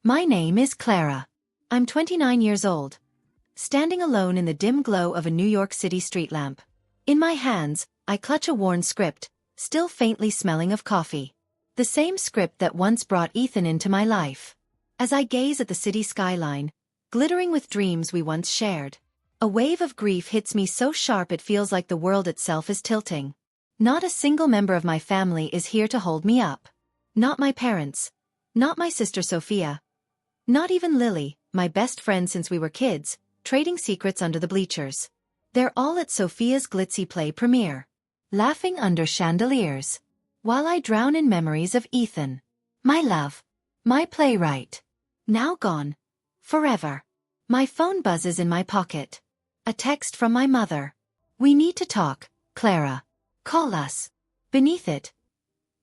My name is Clara. I'm 29 years old. Standing alone in the dim glow of a New York City street lamp. In my hands, I clutch a worn script, still faintly smelling of coffee. The same script that once brought Ethan into my life. As I gaze at the city skyline, glittering with dreams we once shared, a wave of grief hits me so sharp it feels like the world itself is tilting. Not a single member of my family is here to hold me up. Not my parents. Not my sister Sophia. Not even Lily, my best friend since we were kids, trading secrets under the bleachers. They're all at Sophia's glitzy play premiere, laughing under chandeliers, while I drown in memories of Ethan. My love. My playwright. Now gone. Forever. My phone buzzes in my pocket. A text from my mother. We need to talk, Clara. Call us. Beneath it.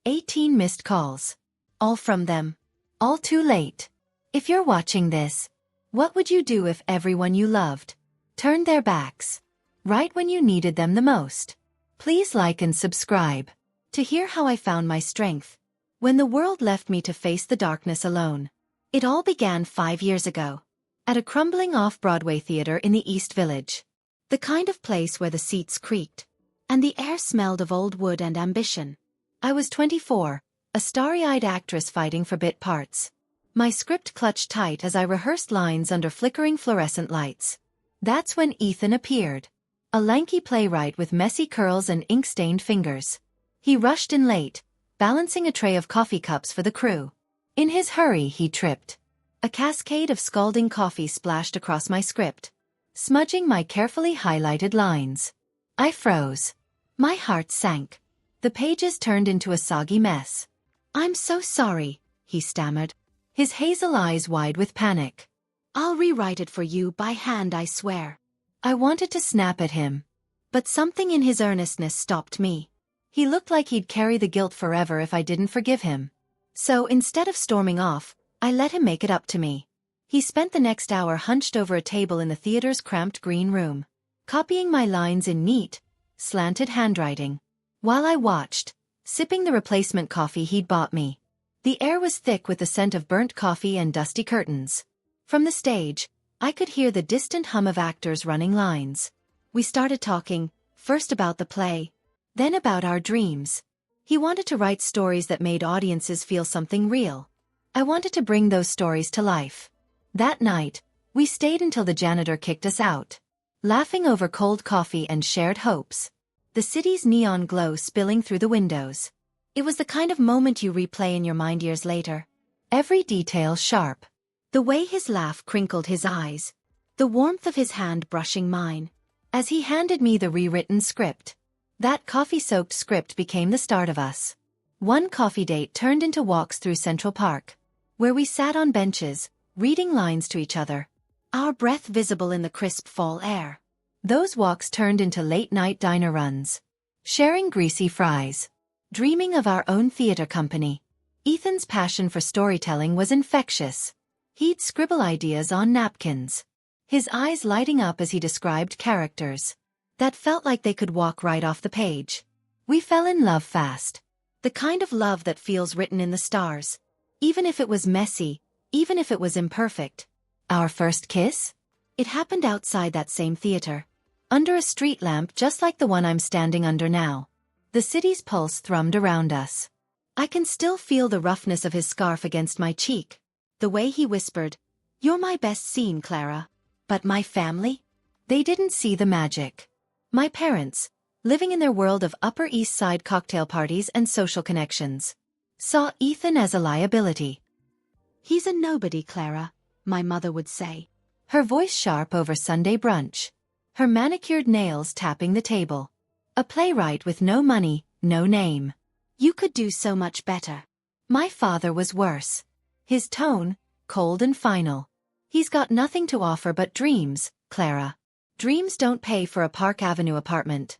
18 missed calls. All from them. All too late. If you're watching this, what would you do if everyone you loved turned their backs right when you needed them the most? Please like and subscribe to hear how I found my strength when the world left me to face the darkness alone. It all began 5 years ago at a crumbling off-Broadway theater in the East Village. The kind of place where the seats creaked and the air smelled of old wood and ambition. I was 24, a starry-eyed actress fighting for bit parts. My script clutched tight as I rehearsed lines under flickering fluorescent lights. That's when Ethan appeared. A lanky playwright with messy curls and ink-stained fingers. He rushed in late, balancing a tray of coffee cups for the crew. In his hurry he tripped. A cascade of scalding coffee splashed across my script, smudging my carefully highlighted lines. I froze. My heart sank. The pages turned into a soggy mess. "I'm so sorry," he stammered, his hazel eyes wide with panic. "I'll rewrite it for you by hand, I swear." I wanted to snap at him, but something in his earnestness stopped me. He looked like he'd carry the guilt forever if I didn't forgive him. So instead of storming off, I let him make it up to me. He spent the next hour hunched over a table in the theater's cramped green room, copying my lines in neat, slanted handwriting, while I watched, sipping the replacement coffee he'd bought me. The air was thick with the scent of burnt coffee and dusty curtains. From the stage, I could hear the distant hum of actors running lines. We started talking, first about the play, then about our dreams. He wanted to write stories that made audiences feel something real. I wanted to bring those stories to life. That night, we stayed until the janitor kicked us out, laughing over cold coffee and shared hopes. The city's neon glow spilling through the windows. It was the kind of moment you replay in your mind years later. Every detail sharp. The way his laugh crinkled his eyes. The warmth of his hand brushing mine. As he handed me the rewritten script. That coffee-soaked script became the start of us. One coffee date turned into walks through Central Park, where we sat on benches, reading lines to each other, our breath visible in the crisp fall air. Those walks turned into late-night diner runs, sharing greasy fries, dreaming of our own theater company. Ethan's passion for storytelling was infectious. He'd scribble ideas on napkins, his eyes lighting up as he described characters that felt like they could walk right off the page. We fell in love fast. The kind of love that feels written in the stars. Even if it was messy, even if it was imperfect. Our first kiss? It happened outside that same theater, under a street lamp just like the one I'm standing under now. The city's pulse thrummed around us. I can still feel the roughness of his scarf against my cheek. The way he whispered, "You're my best scene, Clara." But my family? They didn't see the magic. My parents, living in their world of Upper East Side cocktail parties and social connections, saw Ethan as a liability. "He's a nobody, Clara," my mother would say, her voice sharp over Sunday brunch, her manicured nails tapping the table. "A playwright with no money, no name. You could do so much better." My father was worse. His tone, cold and final. "He's got nothing to offer but dreams, Clara. Dreams don't pay for a Park Avenue apartment."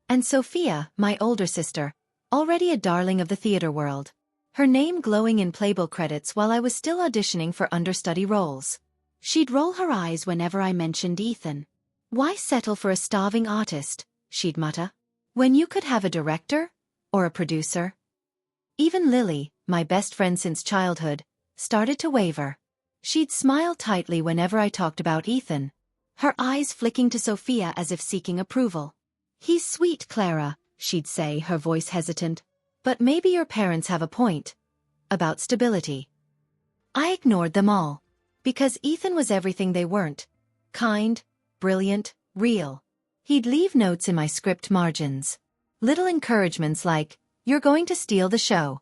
And Sophia, my older sister, already a darling of the theater world, her name glowing in Playbill credits while I was still auditioning for understudy roles. She'd roll her eyes whenever I mentioned Ethan. "Why settle for a starving artist," she'd mutter, "when you could have a director? Or a producer?" Even Lily, my best friend since childhood, started to waver. She'd smile tightly whenever I talked about Ethan, her eyes flicking to Sophia as if seeking approval. "He's sweet, Clara," she'd say, her voice hesitant. "But maybe your parents have a point. About stability." I ignored them all. Because Ethan was everything they weren't. Kind, brilliant, real. He'd leave notes in my script margins. Little encouragements like, "You're going to steal the show."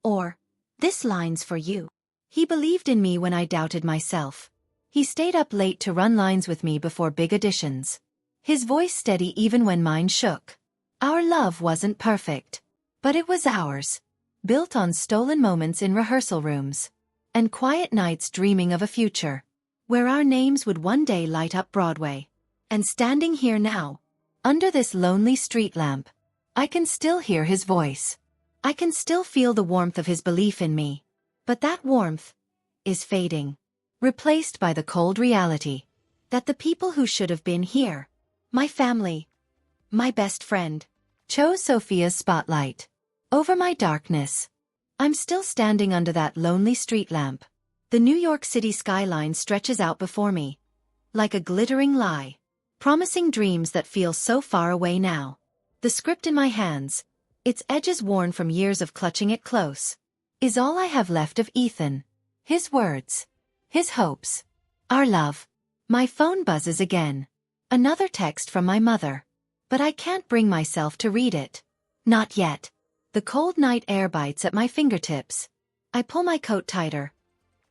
Or, "This line's for you." He believed in me when I doubted myself. He stayed up late to run lines with me before big auditions. His voice steady even when mine shook. Our love wasn't perfect. But it was ours. Built on stolen moments in rehearsal rooms. And quiet nights dreaming of a future. Where our names would one day light up Broadway. And standing here now, under this lonely street lamp, I can still hear his voice. I can still feel the warmth of his belief in me. But that warmth is fading. Replaced by the cold reality that the people who should have been here, my family, my best friend, chose Sophia's spotlight over my darkness. I'm still standing under that lonely street lamp. The New York City skyline stretches out before me, like a glittering lie, promising dreams that feel so far away now. The script in my hands, its edges worn from years of clutching it close, is all I have left of Ethan. His words. His hopes. Our love. My phone buzzes again. Another text from my mother. But I can't bring myself to read it. Not yet. The cold night air bites at my fingertips. I pull my coat tighter.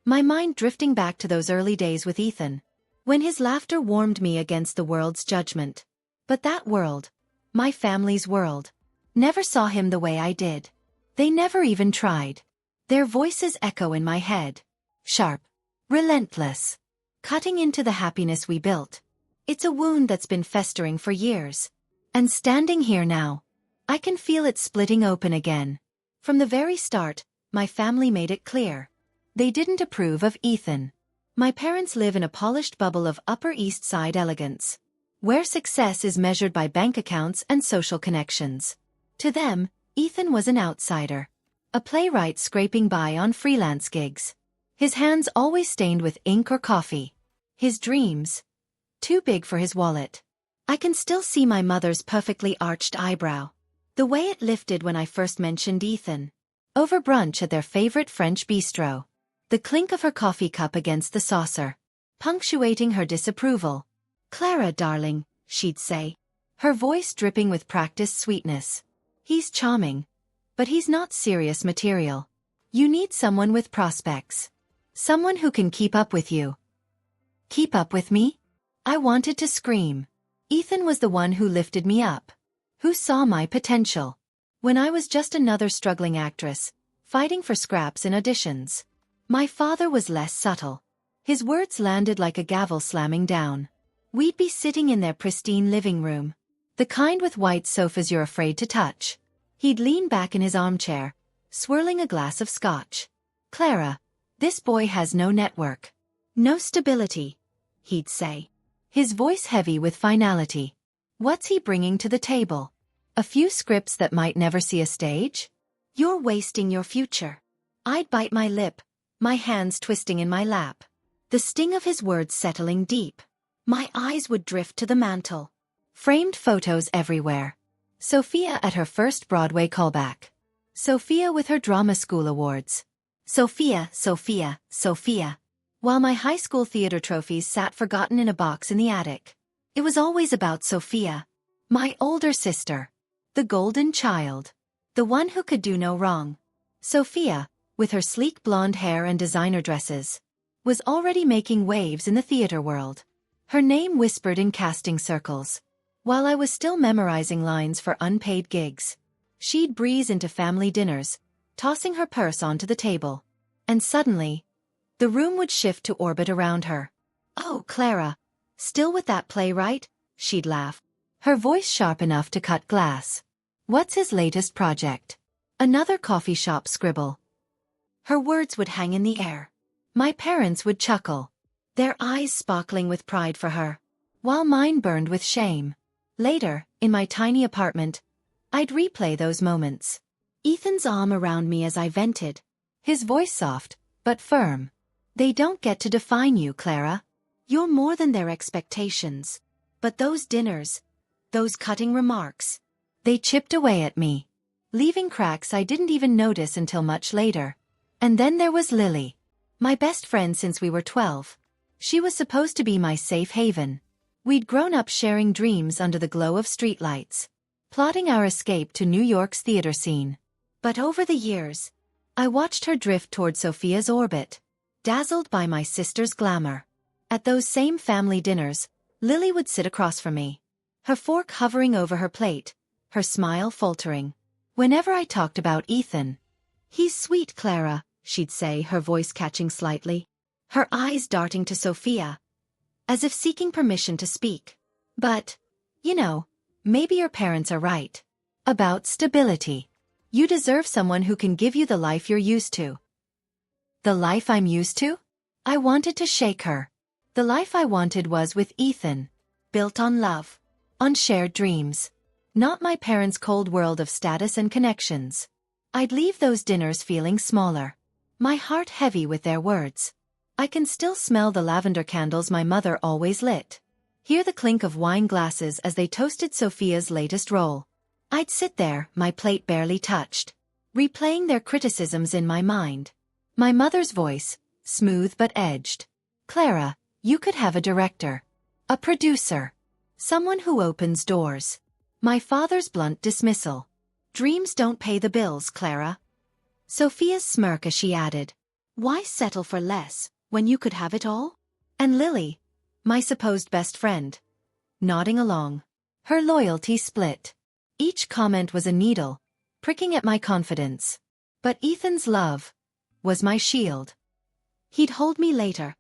My mind drifting back to those early days with Ethan, when his laughter warmed me against the world's judgment. But that world, my family's world, never saw him the way I did. They never even tried. Their voices echo in my head. Sharp. Relentless. Cutting into the happiness we built. It's a wound that's been festering for years. And standing here now, I can feel it splitting open again. From the very start, my family made it clear. They didn't approve of Ethan. My parents live in a polished bubble of Upper East Side elegance, where success is measured by bank accounts and social connections. To them, Ethan was an outsider. A playwright scraping by on freelance gigs. His hands always stained with ink or coffee. His dreams, too big for his wallet. I can still see my mother's perfectly arched eyebrow. The way it lifted when I first mentioned Ethan. Over brunch at their favorite French bistro. The clink of her coffee cup against the saucer, punctuating her disapproval. "Clara, darling," she'd say, her voice dripping with practiced sweetness. "He's charming, but he's not serious material. You need someone with prospects. Someone who can keep up with you." Keep up with me? I wanted to scream. Ethan was the one who lifted me up. Who saw my potential. When I was just another struggling actress, fighting for scraps in auditions. My father was less subtle. His words landed like a gavel slamming down. We'd be sitting in their pristine living room. The kind with white sofas you're afraid to touch. He'd lean back in his armchair, swirling a glass of scotch. "Clara, this boy has no network. No stability," he'd say. His voice heavy with finality. "What's he bringing to the table? A few scripts that might never see a stage? You're wasting your future." I'd bite my lip, my hands twisting in my lap. The sting of his words settling deep. My eyes would drift to the mantel. Framed photos everywhere. Sophia at her first Broadway callback. Sophia with her drama school awards. Sophia, Sophia, Sophia. While my high school theater trophies sat forgotten in a box in the attic. It was always about Sophia. My older sister. The golden child. The one who could do no wrong. Sophia, with her sleek blonde hair and designer dresses, was already making waves in the theater world. Her name whispered in casting circles. While I was still memorizing lines for unpaid gigs. She'd breeze into family dinners, tossing her purse onto the table. And suddenly, the room would shift to orbit around her. "Oh, Clara, still with that playwright?" she'd laugh. Her voice sharp enough to cut glass. "What's his latest project?" Another coffee shop scribble. Her words would hang in the air. My parents would chuckle, their eyes sparkling with pride for her, while mine burned with shame. Later, in my tiny apartment, I'd replay those moments. Ethan's arm around me as I vented. His voice soft, but firm. They don't get to define you, Clara. You're more than their expectations. But those dinners, those cutting remarks, they chipped away at me, leaving cracks I didn't even notice until much later. And then there was Lily, my best friend since we were 12. She was supposed to be my safe haven. We'd grown up sharing dreams under the glow of streetlights, plotting our escape to New York's theater scene. But over the years, I watched her drift toward Sophia's orbit, dazzled by my sister's glamour. At those same family dinners, Lily would sit across from me, her fork hovering over her plate, her smile faltering. Whenever I talked about Ethan, "He's sweet, Clara," she'd say, her voice catching slightly, her eyes darting to Sophia, as if seeking permission to speak. "But, you know, maybe your parents are right about stability. You deserve someone who can give you the life you're used to." The life I'm used to? I wanted to shake her. The life I wanted was with Ethan, built on love, on shared dreams, not my parents' cold world of status and connections. I'd leave those dinners feeling smaller, my heart heavy with their words. I can still smell the lavender candles my mother always lit, hear the clink of wine glasses as they toasted Sophia's latest roll. I'd sit there, my plate barely touched, replaying their criticisms in my mind. My mother's voice, smooth but edged. "Clara, you could have a director, a producer, someone who opens doors." My father's blunt dismissal. "Dreams don't pay the bills, Clara." Sophia's smirk as she added, "Why settle for less when you could have it all?" And Lily, my supposed best friend, nodding along. Her loyalty split. Each comment was a needle, pricking at my confidence. But Ethan's love was my shield. He'd hold me later,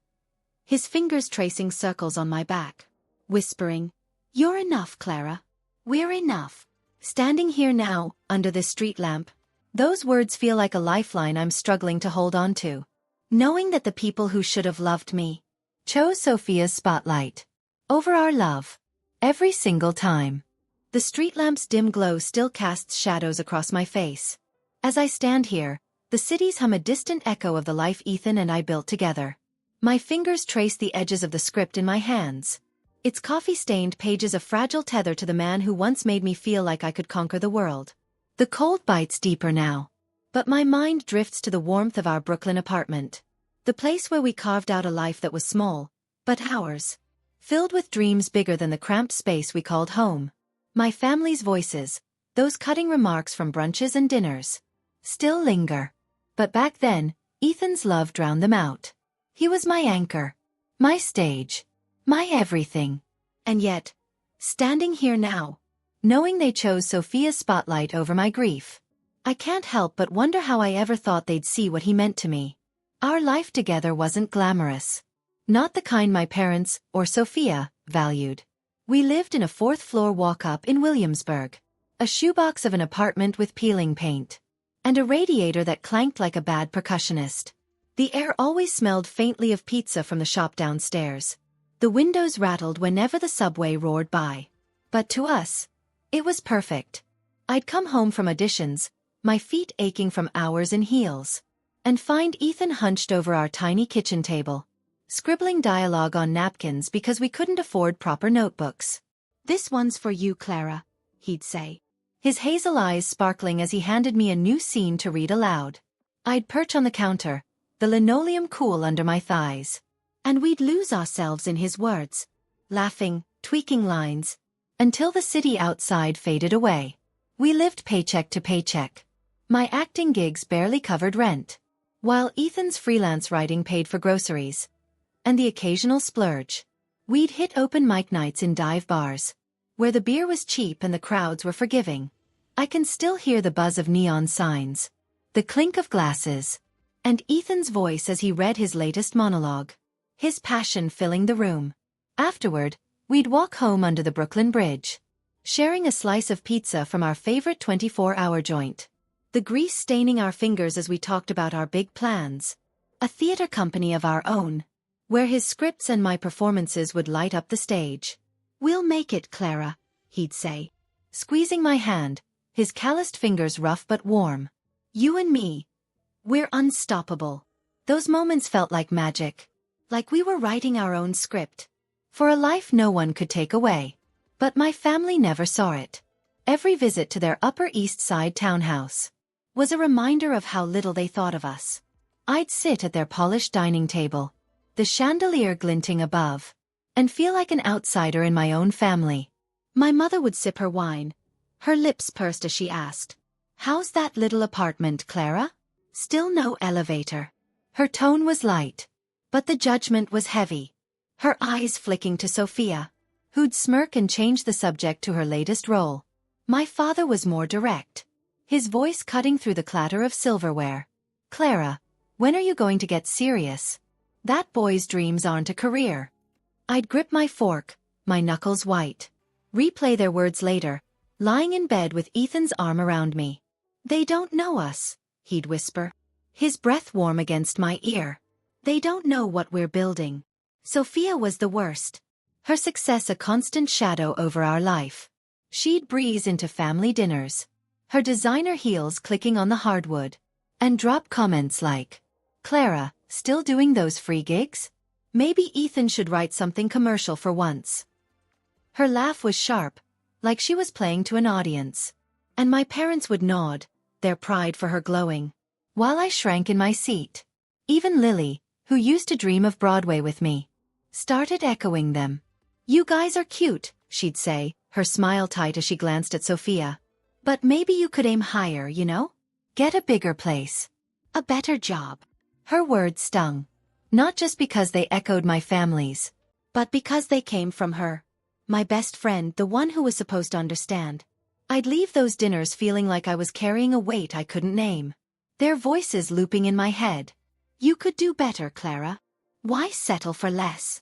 his fingers tracing circles on my back, whispering, "You're enough, Clara. We're enough." Standing here now, under this street lamp, those words feel like a lifeline I'm struggling to hold on to. Knowing that the people who should have loved me chose Sophia's spotlight over our love every single time. The street lamp's dim glow still casts shadows across my face. As I stand here, the cities hum a distant echo of the life Ethan and I built together. My fingers trace the edges of the script in my hands, its coffee-stained pages a fragile tether to the man who once made me feel like I could conquer the world. The cold bites deeper now, but my mind drifts to the warmth of our Brooklyn apartment, the place where we carved out a life that was small, but ours, filled with dreams bigger than the cramped space we called home. My family's voices, those cutting remarks from brunches and dinners, still linger. But back then, Ethan's love drowned them out. He was my anchor, my stage, my everything. And yet, standing here now, knowing they chose Sophia's spotlight over my grief, I can't help but wonder how I ever thought they'd see what he meant to me. Our life together wasn't glamorous. Not the kind my parents, or Sophia, valued. We lived in a fourth-floor walk-up in Williamsburg, a shoebox of an apartment with peeling paint, and a radiator that clanked like a bad percussionist. The air always smelled faintly of pizza from the shop downstairs. The windows rattled whenever the subway roared by. But to us, it was perfect. I'd come home from auditions, my feet aching from hours in heels, and find Ethan hunched over our tiny kitchen table, scribbling dialogue on napkins because we couldn't afford proper notebooks. "This one's for you, Clara," he'd say, his hazel eyes sparkling as he handed me a new scene to read aloud. I'd perch on the counter, the linoleum cool under my thighs, and we'd lose ourselves in his words, laughing, tweaking lines, until the city outside faded away. We lived paycheck to paycheck. My acting gigs barely covered rent, while Ethan's freelance writing paid for groceries and the occasional splurge. We'd hit open mic nights in dive bars, where the beer was cheap and the crowds were forgiving. I can still hear the buzz of neon signs, the clink of glasses, and Ethan's voice as he read his latest monologue, his passion filling the room. Afterward, we'd walk home under the Brooklyn Bridge, sharing a slice of pizza from our favorite 24-hour joint, the grease staining our fingers as we talked about our big plans, a theater company of our own, where his scripts and my performances would light up the stage. "We'll make it, Clara," he'd say, squeezing my hand, his calloused fingers rough but warm. "You and me. We're unstoppable." Those moments felt like magic. Like we were writing our own script. For a life no one could take away. But my family never saw it. Every visit to their Upper East Side townhouse was a reminder of how little they thought of us. I'd sit at their polished dining table, the chandelier glinting above, and feel like an outsider in my own family. My mother would sip her wine. Her lips pursed as she asked, "How's that little apartment, Clara?" Still no elevator. Her tone was light, but the judgment was heavy. Her eyes flicking to Sophia, who'd smirk and change the subject to her latest role. My father was more direct, his voice cutting through the clatter of silverware. "Clara, when are you going to get serious? That boy's dreams aren't a career." I'd grip my fork, my knuckles white. Replay their words later, lying in bed with Ethan's arm around me. "They don't know us," he'd whisper, his breath warm against my ear. "They don't know what we're building." Sophia was the worst. Her success a constant shadow over our life. She'd breeze into family dinners, her designer heels clicking on the hardwood, and drop comments like, "Clara, still doing those free gigs? Maybe Ethan should write something commercial for once." Her laugh was sharp, like she was playing to an audience. And my parents would nod, their pride for her glowing, while I shrank in my seat. Even Lily, who used to dream of Broadway with me, started echoing them. "You guys are cute," she'd say, her smile tight as she glanced at Sophia. "But maybe you could aim higher, you know? Get a bigger place. A better job." Her words stung. Not just because they echoed my family's, but because they came from her. My best friend, the one who was supposed to understand. I'd leave those dinners feeling like I was carrying a weight I couldn't name. Their voices looping in my head. "You could do better, Clara. Why settle for less?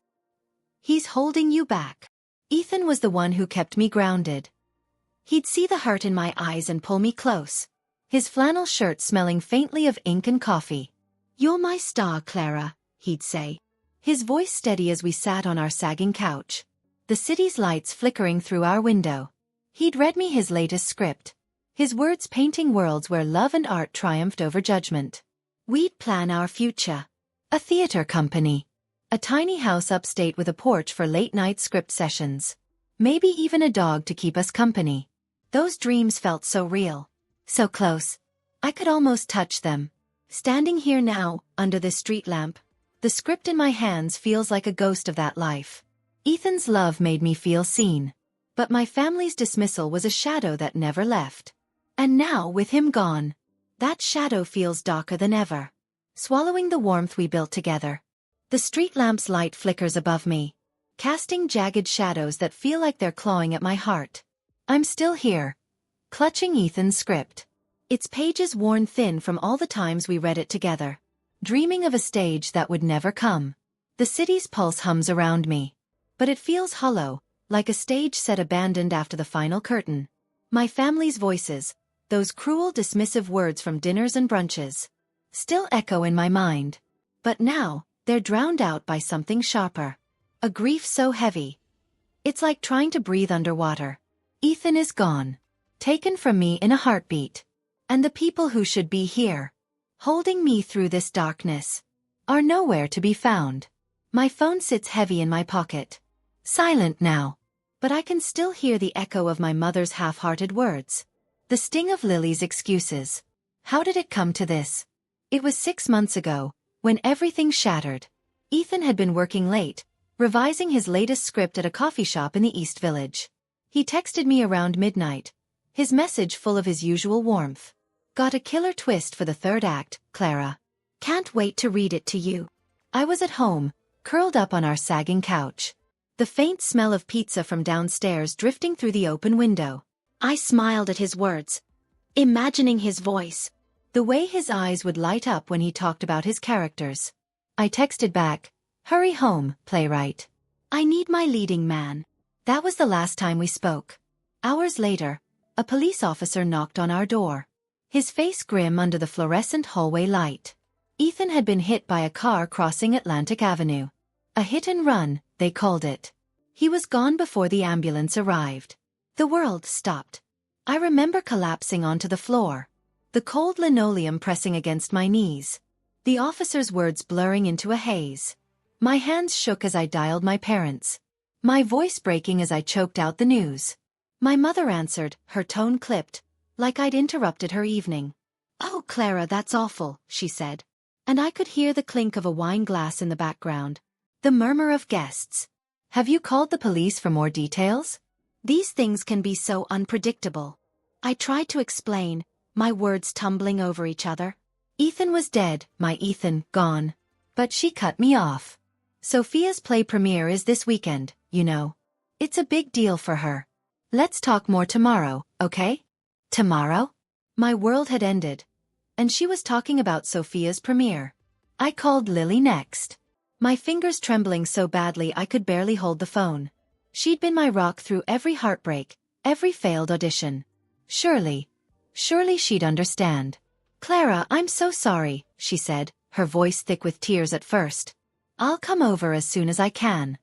He's holding you back." Ethan was the one who kept me grounded. He'd see the hurt in my eyes and pull me close, his flannel shirt smelling faintly of ink and coffee. "You're my star, Clara," he'd say, his voice steady as we sat on our sagging couch, the city's lights flickering through our window. He'd read me his latest script, his words painting worlds where love and art triumphed over judgment. We'd plan our future. A theater company. A tiny house upstate with a porch for late-night script sessions. Maybe even a dog to keep us company. Those dreams felt so real. So close. I could almost touch them. Standing here now, under this street lamp, the script in my hands feels like a ghost of that life. Ethan's love made me feel seen. But my family's dismissal was a shadow that never left. And now, with him gone, that shadow feels darker than ever, swallowing the warmth we built together. The street lamp's light flickers above me, casting jagged shadows that feel like they're clawing at my heart. I'm still here, clutching Ethan's script. Its pages worn thin from all the times we read it together, dreaming of a stage that would never come. The city's pulse hums around me, but it feels hollow, like a stage set abandoned after the final curtain. My family's voices, those cruel dismissive words from dinners and brunches, still echo in my mind. But now, they're drowned out by something sharper. A grief so heavy. It's like trying to breathe underwater. Ethan is gone. Taken from me in a heartbeat. And the people who should be here, holding me through this darkness, are nowhere to be found. My phone sits heavy in my pocket. Silent now. But I can still hear the echo of my mother's half-hearted words. The sting of Lily's excuses. How did it come to this? It was 6 months ago, when everything shattered. Ethan had been working late, revising his latest script at a coffee shop in the East Village. He texted me around midnight, his message full of his usual warmth. "Got a killer twist for the third act, Clara. Can't wait to read it to you." I was at home, curled up on our sagging couch. The faint smell of pizza from downstairs drifting through the open window. I smiled at his words, imagining his voice, the way his eyes would light up when he talked about his characters. I texted back, "Hurry home, playwright. I need my leading man." That was the last time we spoke. Hours later, a police officer knocked on our door, his face grim under the fluorescent hallway light. Ethan had been hit by a car crossing Atlantic Avenue. A hit and run, they called it. He was gone before the ambulance arrived. The world stopped. I remember collapsing onto the floor, the cold linoleum pressing against my knees. the officer's words blurring into a haze. My hands shook as I dialed my parents, my voice breaking as I choked out the news. My mother answered, her tone clipped, like I'd interrupted her evening. "Oh, Clara, that's awful," she said. And I could hear the clink of a wine glass in the background. The murmur of guests. "Have you called the police for more details? These things can be so unpredictable." I tried to explain, my words tumbling over each other. Ethan was dead, my Ethan, gone. But she cut me off. "Sophia's play premiere is this weekend, you know. It's a big deal for her. Let's talk more tomorrow, okay?" Tomorrow? My world had ended. And she was talking about Sophia's premiere. I called Lily next, my fingers trembling so badly I could barely hold the phone. She'd been my rock through every heartbreak, every failed audition. Surely she'd understand. "Clara, I'm so sorry," she said, her voice thick with tears at first. "I'll come over as soon as I can.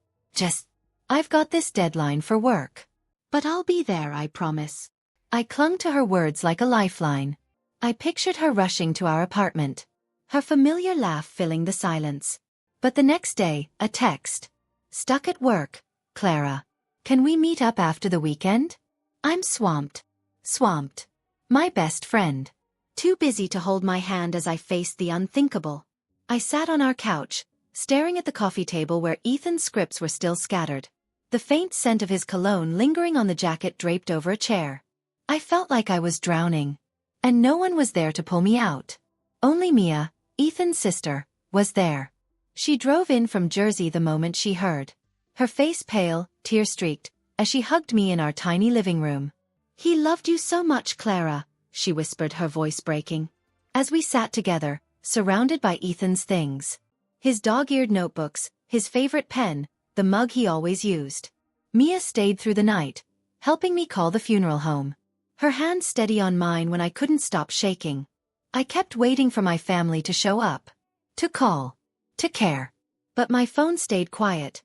I've got this deadline for work. But I'll be there, I promise." I clung to her words like a lifeline. I pictured her rushing to our apartment, her familiar laugh filling the silence. But the next day, a text. "Stuck at work, Clara. Can we meet up after the weekend? I'm swamped. Swamped. My best friend. Too busy to hold my hand as I faced the unthinkable." I sat on our couch, staring at the coffee table where Ethan's scripts were still scattered, the faint scent of his cologne lingering on the jacket draped over a chair. I felt like I was drowning. And no one was there to pull me out. Only Mia, Ethan's sister, was there. She drove in from Jersey the moment she heard. Her face pale, tear-streaked, as she hugged me in our tiny living room. "He loved you so much, Clara," she whispered, her voice breaking. As we sat together, surrounded by Ethan's things. His dog-eared notebooks, his favorite pen, the mug he always used. Mia stayed through the night, helping me call the funeral home. Her hand steady on mine when I couldn't stop shaking. I kept waiting for my family to show up. To call. To care. But my phone stayed quiet.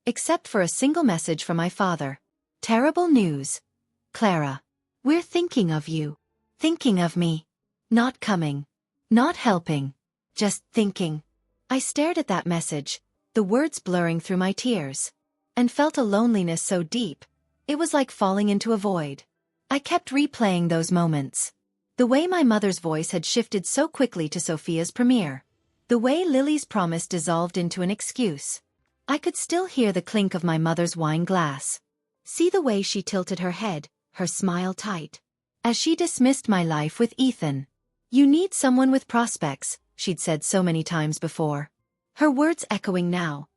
Except for a single message from my father. "Terrible news. Clara. We're thinking of you. Thinking of me. Not coming. Not helping. Just thinking." I stared at that message, the words blurring through my tears. And felt a loneliness so deep, it was like falling into a void. I kept replaying those moments. The way my mother's voice had shifted so quickly to Sophia's premiere. The way Lily's promise dissolved into an excuse. I could still hear the clink of my mother's wine glass. See the way she tilted her head, her smile tight. As she dismissed my life with Ethan. "You need someone with prospects," she'd said so many times before. Her words echoing now.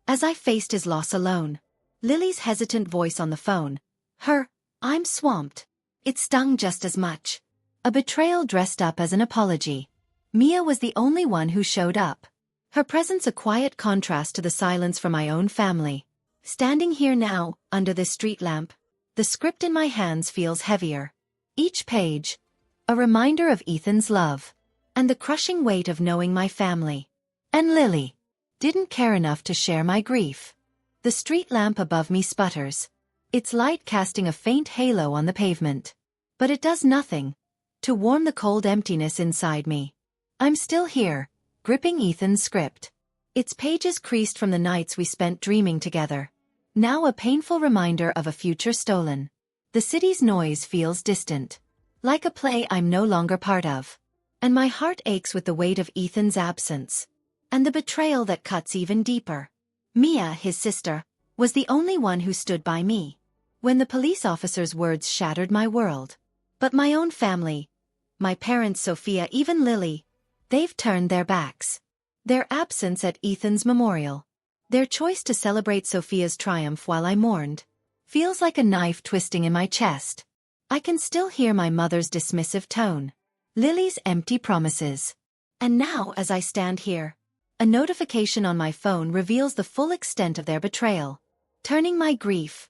As I faced his loss alone. Lily's hesitant voice on the phone. Her, "I'm swamped." It stung just as much. A betrayal dressed up as an apology. Mia was the only one who showed up. Her presence a quiet contrast to the silence from my own family. Standing here now, under this street lamp, the script in my hands feels heavier. Each page, a reminder of Ethan's love. And the crushing weight of knowing my family. And Lily didn't care enough to share my grief. The street lamp above me sputters. Its light casting a faint halo on the pavement. But it does nothing to warm the cold emptiness inside me. I'm still here, gripping Ethan's script. Its pages creased from the nights we spent dreaming together. Now a painful reminder of a future stolen. The city's noise feels distant. Like a play I'm no longer part of. And my heart aches with the weight of Ethan's absence. And the betrayal that cuts even deeper. Mia, his sister, was the only one who stood by me. When the police officer's words shattered my world. But my own family, my parents, Sophia, even Lily, they've turned their backs. Their absence at Ethan's memorial. Their choice to celebrate Sophia's triumph while I mourned. Feels like a knife twisting in my chest. I can still hear my mother's dismissive tone. Lily's empty promises. And now as I stand here, a notification on my phone reveals the full extent of their betrayal. Turning my grief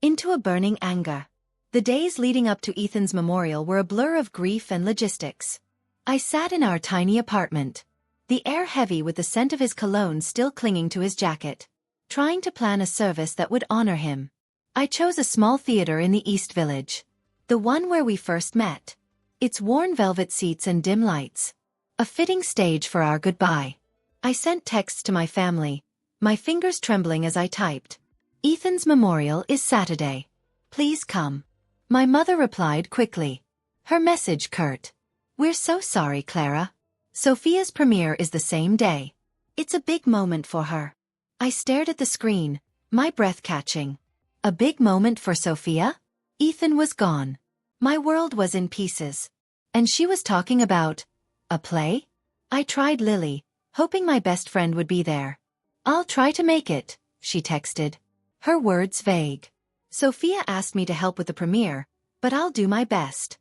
into a burning anger. The days leading up to Ethan's memorial were a blur of grief and logistics. I sat in our tiny apartment, the air heavy with the scent of his cologne still clinging to his jacket, trying to plan a service that would honor him. I chose a small theater in the East Village, the one where we first met. Its worn velvet seats and dim lights. A fitting stage for our goodbye. I sent texts to my family, my fingers trembling as I typed. Ethan's memorial is Saturday. Please come. My mother replied quickly. Her message curt. We're so sorry, Clara. Sophia's premiere is the same day. It's a big moment for her. I stared at the screen, my breath catching. A big moment for Sophia? Ethan was gone. My world was in pieces. And she was talking about a play? I tried Lily, hoping my best friend would be there. I'll try to make it, she texted. Her words vague. Sophia asked me to help with the premiere, but I'll do my best.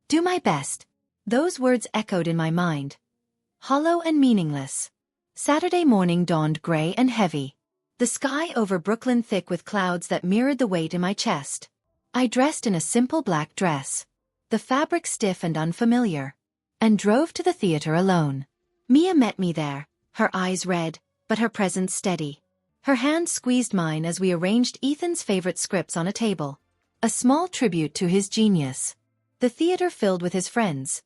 Do my best. Those words echoed in my mind. Hollow and meaningless. Saturday morning dawned gray and heavy. The sky over Brooklyn thick with clouds that mirrored the weight in my chest. I dressed in a simple black dress, the fabric stiff and unfamiliar, and drove to the theater alone. Mia met me there, her eyes red, but her presence steady. Her hand squeezed mine as we arranged Ethan's favorite scripts on a table. A small tribute to his genius. The theater filled with his friends.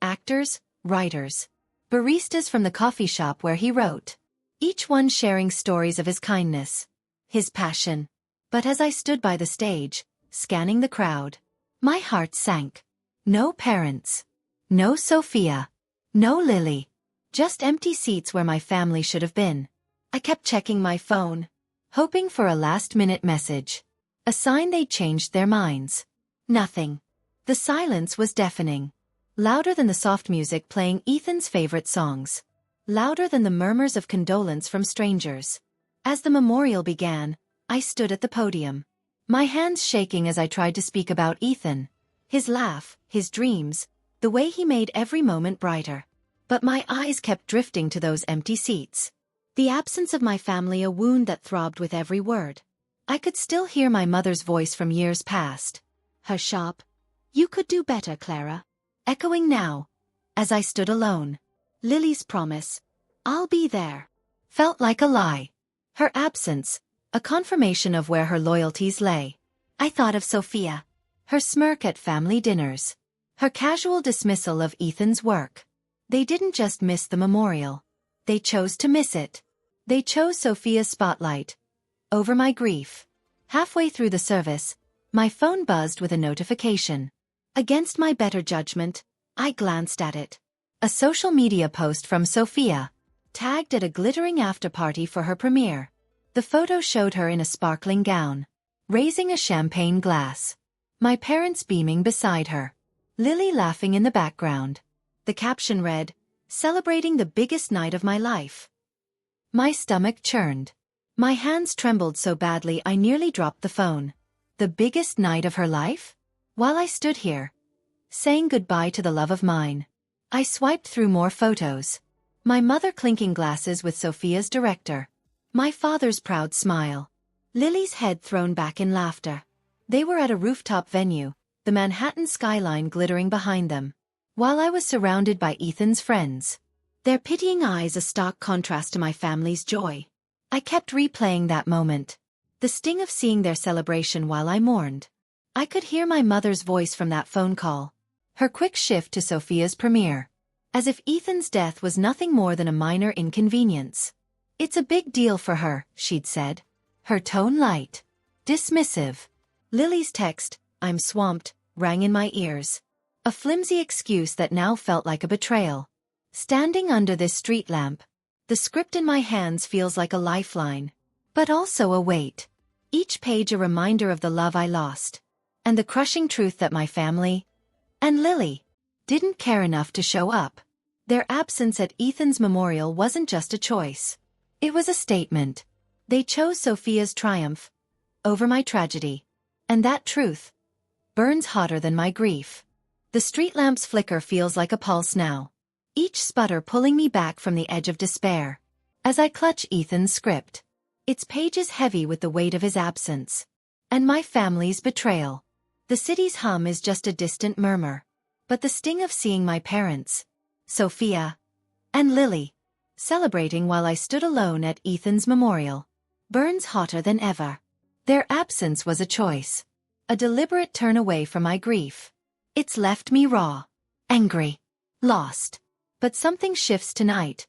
Actors, writers, baristas from the coffee shop where he wrote. Each one sharing stories of his kindness, his passion. But as I stood by the stage, scanning the crowd, my heart sank. No parents. No Sophia. No Lily. Just empty seats where my family should have been. I kept checking my phone, hoping for a last-minute message. A sign they'd changed their minds. Nothing. The silence was deafening. Louder than the soft music playing Ethan's favorite songs. Louder than the murmurs of condolence from strangers. As the memorial began, I stood at the podium. My hands shaking as I tried to speak about Ethan. His laugh, his dreams, the way he made every moment brighter. But my eyes kept drifting to those empty seats. The absence of my family a wound that throbbed with every word. I could still hear my mother's voice from years past. Her sharp, "You could do better, Clara," echoing now, as I stood alone. Lily's promise, "I'll be there," felt like a lie. Her absence, a confirmation of where her loyalties lay. I thought of Sophia. Her smirk at family dinners. Her casual dismissal of Ethan's work. They didn't just miss the memorial. They chose to miss it. They chose Sophia's spotlight over my grief. Halfway through the service, my phone buzzed with a notification. Against my better judgment, I glanced at it. A social media post from Sophia, tagged at a glittering after-party for her premiere. The photo showed her in a sparkling gown, raising a champagne glass. My parents beaming beside her. Lily laughing in the background. The caption read, "Celebrating the biggest night of my life." My stomach churned. My hands trembled so badly I nearly dropped the phone. The biggest night of her life? While I stood here, saying goodbye to the love of mine, I swiped through more photos. My mother clinking glasses with Sophia's director. My father's proud smile. Lily's head thrown back in laughter. They were at a rooftop venue, the Manhattan skyline glittering behind them, while I was surrounded by Ethan's friends. Their pitying eyes a stark contrast to my family's joy. I kept replaying that moment. The sting of seeing their celebration while I mourned. I could hear my mother's voice from that phone call. Her quick shift to Sophia's premiere. As if Ethan's death was nothing more than a minor inconvenience. "It's a big deal for her," she'd said. Her tone light. Dismissive. Lily's text, "I'm swamped," rang in my ears. A flimsy excuse that now felt like a betrayal. Standing under this street lamp, the script in my hands feels like a lifeline. But also a weight. Each page a reminder of the love I lost. And the crushing truth that my family, and Lily, didn't care enough to show up. Their absence at Ethan's memorial wasn't just a choice. It was a statement. They chose Sophia's triumph over my tragedy. And that truth burns hotter than my grief. The street lamp's flicker feels like a pulse now. Each sputter pulling me back from the edge of despair. As I clutch Ethan's script. Its pages heavy with the weight of his absence. And my family's betrayal. The city's hum is just a distant murmur. But the sting of seeing my parents, Sophia, and Lily, celebrating while I stood alone at Ethan's memorial, burns hotter than ever. Their absence was a choice. A deliberate turn away from my grief. It's left me raw, angry, lost. But something shifts tonight.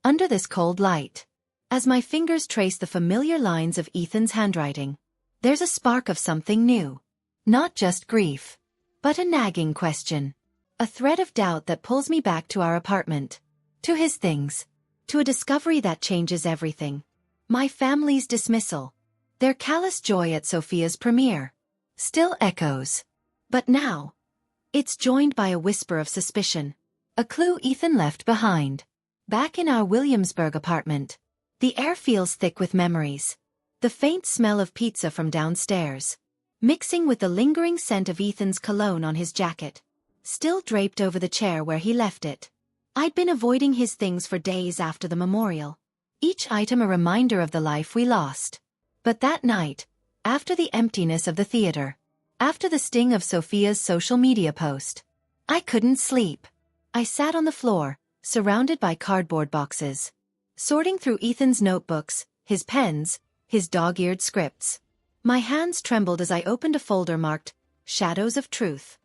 Under this cold light. As my fingers trace the familiar lines of Ethan's handwriting, there's a spark of something new. Not just grief, but a nagging question. A thread of doubt that pulls me back to our apartment. To his things. To a discovery that changes everything. My family's dismissal. Their callous joy at Sophia's premiere. Still echoes. But now, it's joined by a whisper of suspicion. A clue Ethan left behind. Back in our Williamsburg apartment. The air feels thick with memories. The faint smell of pizza from downstairs. Mixing with the lingering scent of Ethan's cologne on his jacket. Still draped over the chair where he left it. I'd been avoiding his things for days after the memorial. Each item a reminder of the life we lost. But that night, after the emptiness of the theater, after the sting of Sophia's social media post, I couldn't sleep. I sat on the floor, surrounded by cardboard boxes. Sorting through Ethan's notebooks, his pens, his dog-eared scripts. My hands trembled as I opened a folder marked, Shatters of Truth.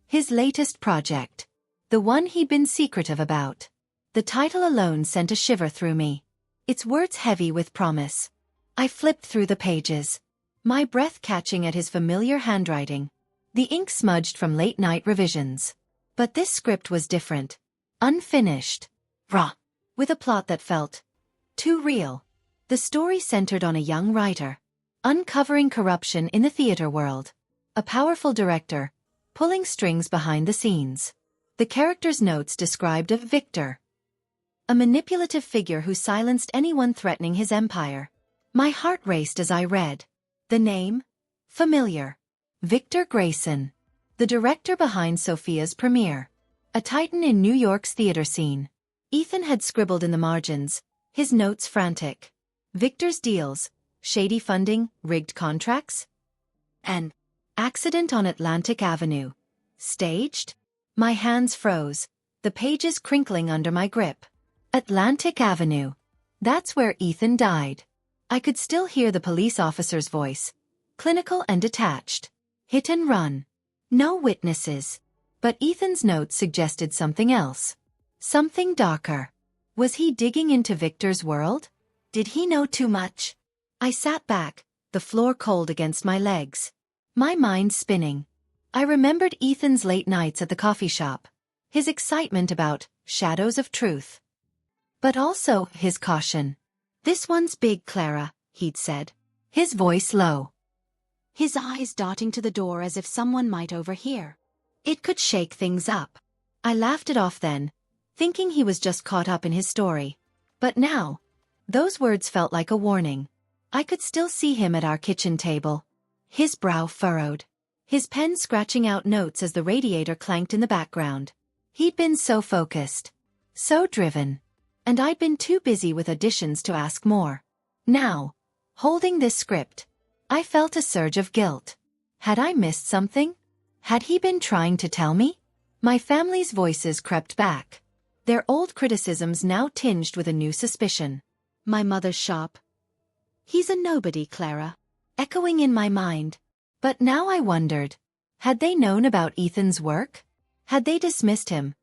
His latest project. The one he'd been secretive about. The title alone sent a shiver through me. Its words heavy with promise. I flipped through the pages. My breath catching at his familiar handwriting. The ink smudged from late-night revisions. But this script was different. Unfinished. Raw. With a plot that felt too real. The story centered on a young writer. Uncovering corruption in the theater world. A powerful director. Pulling strings behind the scenes. The character's notes described a Victor. A manipulative figure who silenced anyone threatening his empire. My heart raced as I read. The name? Familiar. Victor Grayson. The director behind Sophia's premiere. A titan in New York's theater scene. Ethan had scribbled in the margins, his notes frantic. Victor's deals, shady funding, rigged contracts? An accident on Atlantic Avenue. Staged? My hands froze, the pages crinkling under my grip. Atlantic Avenue. That's where Ethan died. I could still hear the police officer's voice, clinical and detached. Hit and run. No witnesses. But Ethan's notes suggested something else. Something darker. Was he digging into Victor's world? Did he know too much? I sat back, the floor cold against my legs. My mind spinning. I remembered Ethan's late nights at the coffee shop. His excitement about shadows of truth. But also his caution. This one's big, Clara, he'd said. His voice low. His eyes darting to the door as if someone might overhear. It could shake things up. I laughed it off then, thinking he was just caught up in his story. But now, those words felt like a warning. I could still see him at our kitchen table. His brow furrowed. His pen scratching out notes as the radiator clanked in the background. He'd been so focused. So driven. And I'd been too busy with auditions to ask more. Now, holding this script, I felt a surge of guilt. Had I missed something? Had he been trying to tell me? My family's voices crept back. Their old criticisms now tinged with a new suspicion. My mother's sharp. He's a nobody, Clara. Echoing in my mind. But now I wondered. Had they known about Ethan's work? Had they dismissed him?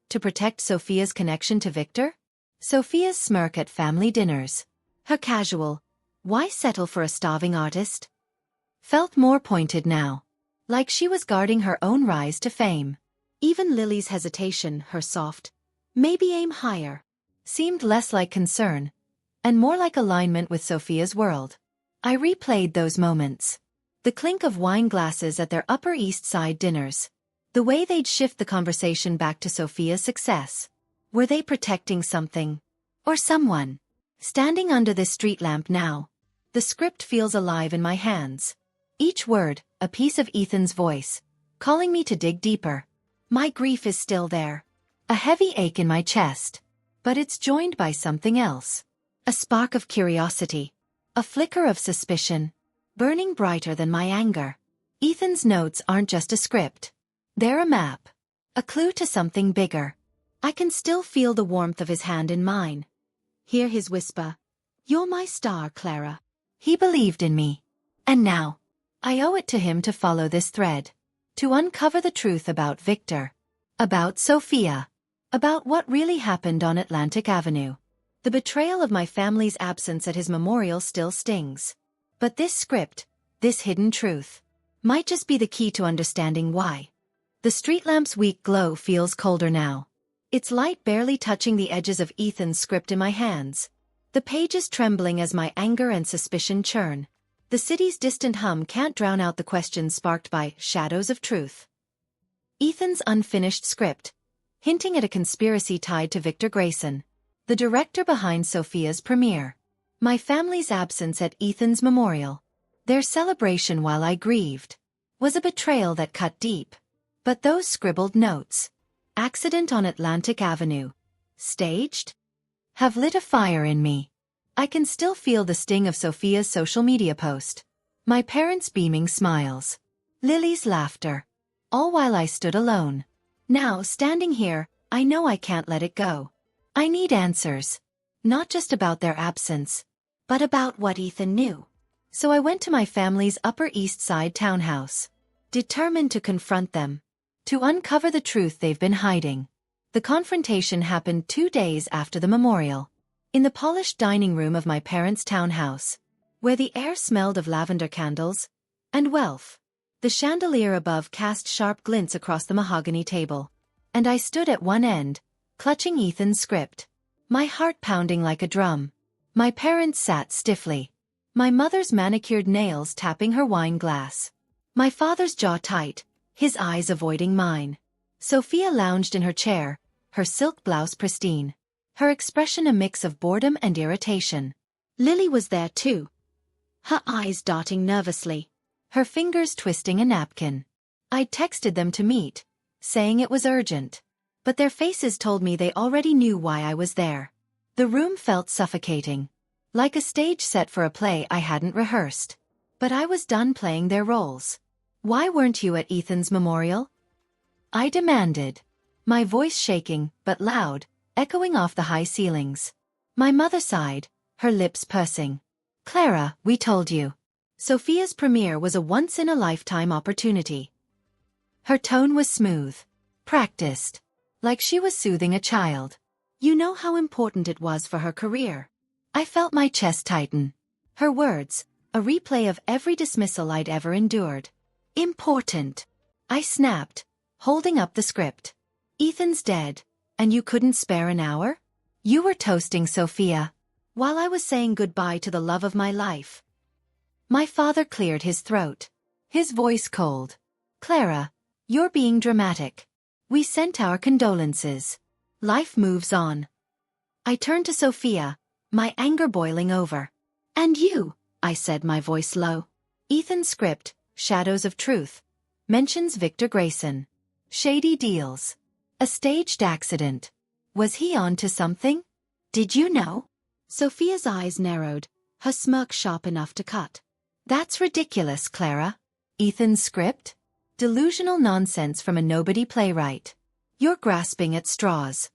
To protect Sophia's connection to Victor? Sophia's smirk at family dinners. Her casual, why settle for a starving artist? Felt more pointed now. Like she was guarding her own rise to fame. Even Lily's hesitation, her soft, maybe aim higher, seemed less like concern, and more like alignment with Sophia's world. I replayed those moments. The clink of wine glasses at their Upper East Side dinners. The way they'd shift the conversation back to Sophia's success. Were they protecting something? Or someone? Standing under this street lamp now. The script feels alive in my hands. Each word, a piece of Ethan's voice, calling me to dig deeper. My grief is still there. A heavy ache in my chest. But it's joined by something else. A spark of curiosity. A flicker of suspicion. Burning brighter than my anger. Ethan's notes aren't just a script. They're a map. A clue to something bigger. I can still feel the warmth of his hand in mine. Hear his whisper. You're my star, Clara. He believed in me. And now, I owe it to him to follow this thread. To uncover the truth about Victor. About Sophia. About what really happened on Atlantic Avenue. The betrayal of my family's absence at his memorial still stings. But this script, this hidden truth, might just be the key to understanding why. The street lamp's weak glow feels colder now. Its light barely touching the edges of Ethan's script in my hands. The pages trembling as my anger and suspicion churn. The city's distant hum can't drown out the questions sparked by shadows of truth. Ethan's unfinished script, hinting at a conspiracy tied to Victor Grayson, the director behind Sophia's premiere. My family's absence at Ethan's memorial, their celebration while I grieved, was a betrayal that cut deep. But those scribbled notes, accident on Atlantic Avenue, staged, have lit a fire in me. I can still feel the sting of Sophia's social media post, my parents' beaming smiles, Lily's laughter, all while I stood alone. Now, standing here, I know I can't let it go. I need answers, not just about their absence, but about what Ethan knew. So I went to my family's Upper East Side townhouse, determined to confront them, to uncover the truth they've been hiding. The confrontation happened 2 days after the memorial, in the polished dining room of my parents' townhouse, where the air smelled of lavender candles and wealth. The chandelier above cast sharp glints across the mahogany table, and I stood at one end, clutching Ethan's script, my heart pounding like a drum. My parents sat stiffly, my mother's manicured nails tapping her wine glass, my father's jaw tight, his eyes avoiding mine. Sophia lounged in her chair, her silk blouse pristine, her expression a mix of boredom and irritation. Lily was there too, her eyes dotting nervously, her fingers twisting a napkin. I'd texted them to meet, saying it was urgent, but their faces told me they already knew why I was there. The room felt suffocating, like a stage set for a play I hadn't rehearsed. But I was done playing their roles. Why weren't you at Ethan's memorial? I demanded, my voice shaking but loud, echoing off the high ceilings. My mother sighed, her lips pursing. Clara, we told you. Sophia's premiere was a once-in-a-lifetime opportunity. Her tone was smooth, practiced, like she was soothing a child. You know how important it was for her career. I felt my chest tighten. Her words, a replay of every dismissal I'd ever endured. Important, I snapped, holding up the script. Ethan's dead, and you couldn't spare an hour? You were toasting Sophia, while I was saying goodbye to the love of my life. My father cleared his throat, his voice cold. Clara, you're being dramatic. We sent our condolences. Life moves on. I turned to Sophia, my anger boiling over. And you, I said, my voice low. Ethan's script, Shadows of Truth, mentions Victor Grayson. Shady deals. A staged accident. Was he on to something? Did you know? Sophia's eyes narrowed, her smirk sharp enough to cut. That's ridiculous, Clara. Ethan's script? Delusional nonsense from a nobody playwright. You're grasping at straws.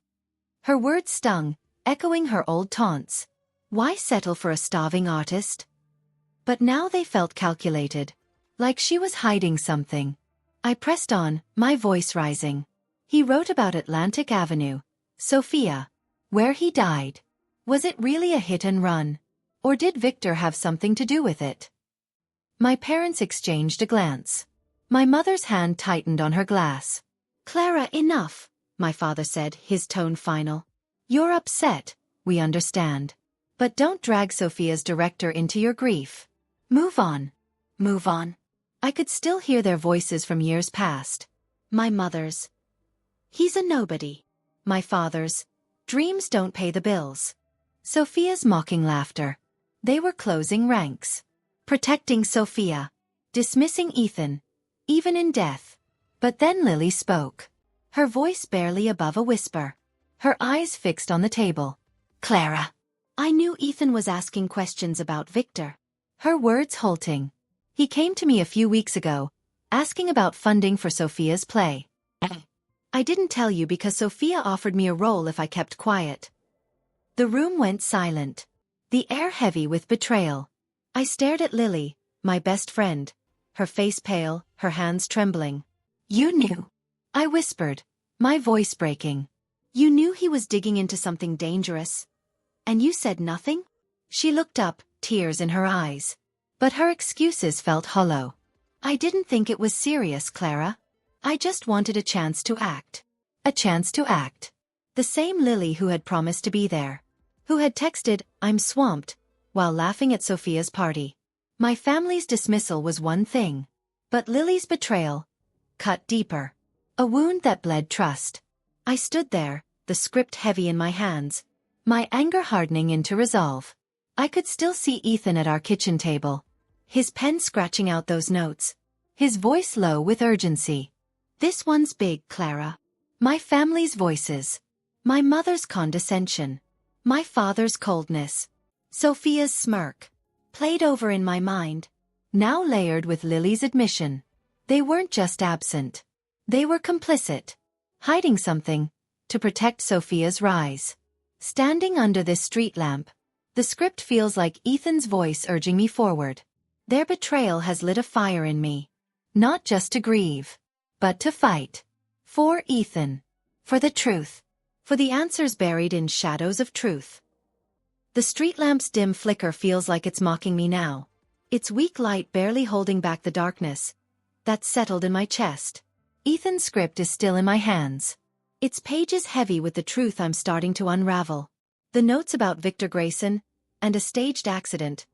Her words stung, echoing her old taunts. Why settle for a starving artist? But now they felt calculated, like she was hiding something. I pressed on, my voice rising. He wrote about Atlantic Avenue, Sophia, where he died. Was it really a hit and run? Or did Victor have something to do with it? My parents exchanged a glance. My mother's hand tightened on her glass. Clara, enough, my father said, his tone final. You're upset, we understand. But don't drag Sophia's director into your grief. Move on. Move on. I could still hear their voices from years past. My mother's. He's a nobody. My father's. Dreams don't pay the bills. Sophia's mocking laughter. They were closing ranks. Protecting Sophia. Dismissing Ethan. Even in death. But then Lily spoke. Her voice barely above a whisper. Her eyes fixed on the table. Clara. I knew Ethan was asking questions about Victor. Her words halting. He came to me a few weeks ago, asking about funding for Sophia's play. I didn't tell you because Sophia offered me a role if I kept quiet. The room went silent, the air heavy with betrayal. I stared at Lily, my best friend, her face pale, her hands trembling. You knew. I whispered, my voice breaking. You knew he was digging into something dangerous. And you said nothing? She looked up, tears in her eyes. But her excuses felt hollow. I didn't think it was serious, Clara. I just wanted a chance to act. A chance to act. The same Lily who had promised to be there. Who had texted, "I'm swamped," while laughing at Sophia's party. My family's dismissal was one thing. But Lily's betrayal cut deeper. A wound that bled trust. I stood there, the script heavy in my hands, my anger hardening into resolve. I could still see Ethan at our kitchen table, his pen scratching out those notes, his voice low with urgency. This one's big, Clara. My family's voices. My mother's condescension. My father's coldness. Sophia's smirk. Played over in my mind. Now layered with Lily's admission. They weren't just absent. They were complicit. Hiding something. To protect Sophia's rise. Standing under this street lamp. The script feels like Ethan's voice urging me forward. Their betrayal has lit a fire in me. Not just to grieve. But to fight. For Ethan. For the truth. For the answers buried in shadows of truth. The street lamp's dim flicker feels like it's mocking me now. Its weak light barely holding back the darkness that settled in my chest. Ethan's script is still in my hands. Its pages heavy with the truth I'm starting to unravel. The notes about Victor Grayson, and a staged accident,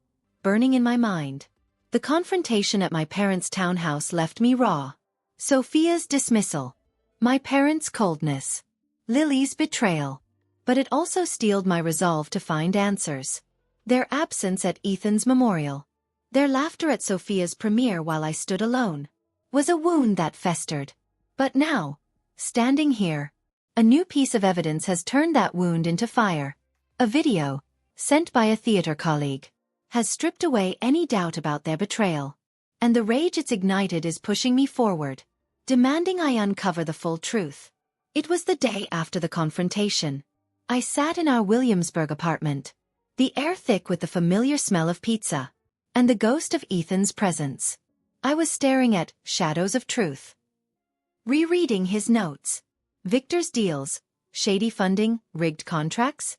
burning in my mind. The confrontation at my parents' townhouse left me raw. Sophia's dismissal. My parents' coldness. Lily's betrayal. But it also steeled my resolve to find answers. Their absence at Ethan's memorial. Their laughter at Sophia's premiere while I stood alone. Was a wound that festered. But now, standing here, a new piece of evidence has turned that wound into fire. A video, sent by a theater colleague, has stripped away any doubt about their betrayal. And the rage it's ignited is pushing me forward, demanding I uncover the full truth. It was the day after the confrontation. I sat in our Williamsburg apartment, the air thick with the familiar smell of pizza, and the ghost of Ethan's presence. I was staring at shadows of truth. Rereading his notes. Victor's deals, shady funding, rigged contracts.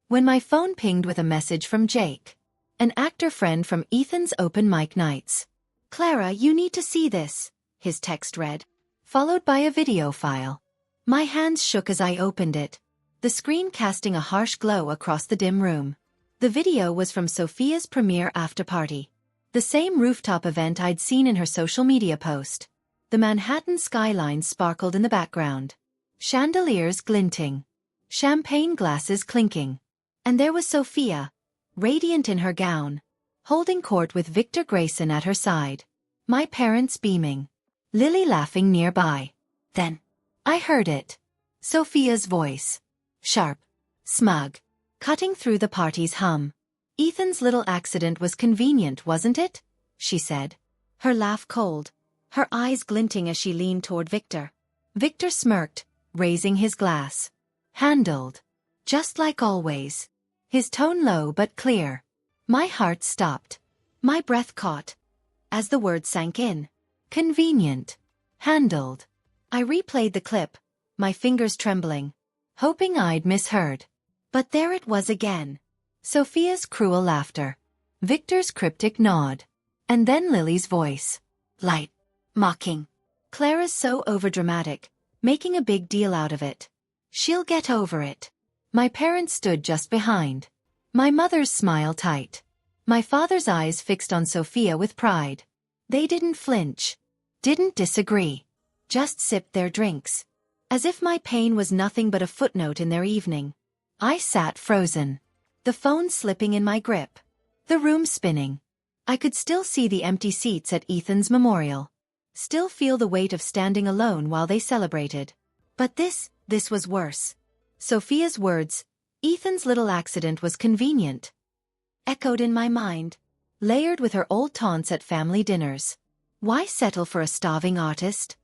When my phone pinged with a message from Jake, an actor friend from Ethan's open mic nights. "Clara, you need to see this," his text read, followed by a video file. My hands shook as I opened it, the screen casting a harsh glow across the dim room. The video was from Sophia's premiere after-party. The same rooftop event I'd seen in her social media post. The Manhattan skyline sparkled in the background. Chandeliers glinting. Champagne glasses clinking. And there was Sophia, radiant in her gown, holding court with Victor Grayson at her side. My parents beaming. Lily laughing nearby. Then, I heard it. Sophia's voice. Sharp. Smug. Cutting through the party's hum. "Ethan's little accident was convenient, wasn't it?" she said. Her laugh cold. Her eyes glinting as she leaned toward Victor. Victor smirked, raising his glass. "Handled. Just like always." His tone low but clear. My heart stopped. My breath caught. As the word sank in. Convenient. Handled. I replayed the clip, my fingers trembling, hoping I'd misheard. But there it was again. Sophia's cruel laughter. Victor's cryptic nod. And then Lily's voice. Light. Mocking. "Clara's so overdramatic, making a big deal out of it. She'll get over it." My parents stood just behind. My mother's smile tight. My father's eyes fixed on Sophia with pride. They didn't flinch. Didn't disagree. Just sipped their drinks. As if my pain was nothing but a footnote in their evening. I sat frozen. The phone slipping in my grip. The room spinning. I could still see the empty seats at Ethan's memorial. Still feel the weight of standing alone while they celebrated. But this was worse. Sophia's words, "Ethan's little accident was convenient," echoed in my mind, layered with her old taunts at family dinners. Why settle for a starving artist?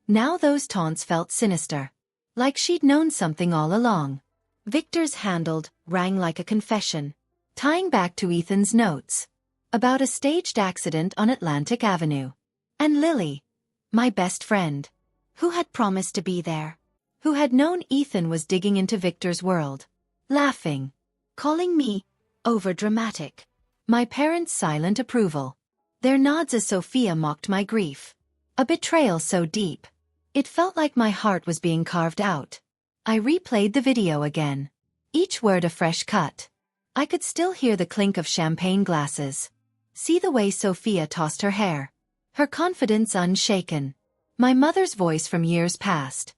Now those taunts felt sinister. Like she'd known something all along. Victor's handled rang like a confession, tying back to Ethan's notes. About a staged accident on Atlantic Avenue. And Lily, my best friend, who had promised to be there, who had known Ethan was digging into Victor's world, laughing, calling me overdramatic. My parents' silent approval. Their nods as Sophia mocked my grief. A betrayal so deep. It felt like my heart was being carved out. I replayed the video again. Each word a fresh cut. I could still hear the clink of champagne glasses. See the way Sophia tossed her hair. Her confidence unshaken. My mother's voice from years past.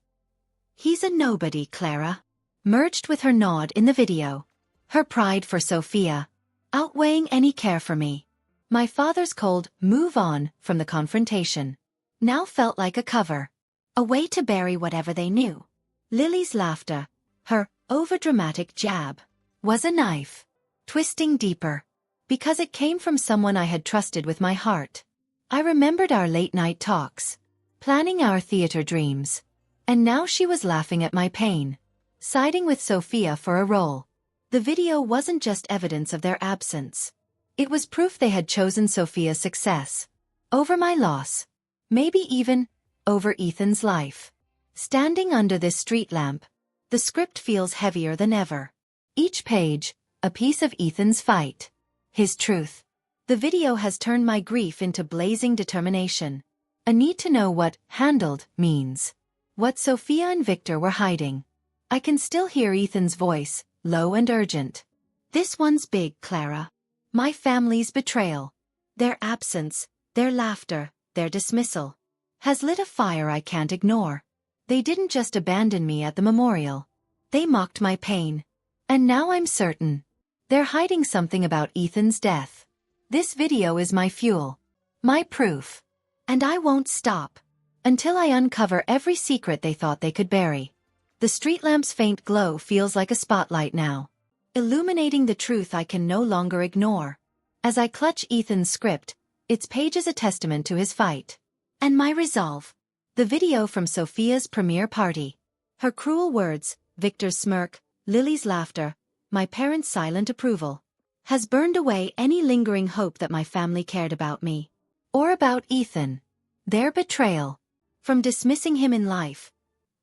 He's a nobody, Clara. Merged with her nod in the video. Her pride for Sophia. Outweighing any care for me. My father's cold move on from the confrontation. Now felt like a cover. A way to bury whatever they knew. Lily's laughter, her overdramatic jab, was a knife. Twisting deeper. Because it came from someone I had trusted with my heart. I remembered our late-night talks. Planning our theater dreams. And now she was laughing at my pain. Siding with Sophia for a role. The video wasn't just evidence of their absence. It was proof they had chosen Sophia's success. Over my loss. Maybe even over Ethan's life. Standing under this street lamp, the script feels heavier than ever. Each page, a piece of Ethan's fight. His truth. The video has turned my grief into blazing determination. A need to know what handled means. What Sophia and Victor were hiding. I can still hear Ethan's voice, low and urgent. This one's big, Clara. My family's betrayal. Their absence, their laughter, their dismissal. Has lit a fire I can't ignore. They didn't just abandon me at the memorial. They mocked my pain. And now I'm certain. They're hiding something about Ethan's death. This video is my fuel. My proof. And I won't stop. Until I uncover every secret they thought they could bury. The street lamp's faint glow feels like a spotlight now. Illuminating the truth I can no longer ignore. As I clutch Ethan's script, its pages a testament to his fight. And my resolve. The video from Sophia's premiere party. Her cruel words, Victor's smirk, Lily's laughter, my parents' silent approval. Has burned away any lingering hope that my family cared about me. Or about Ethan. Their betrayal. From dismissing him in life.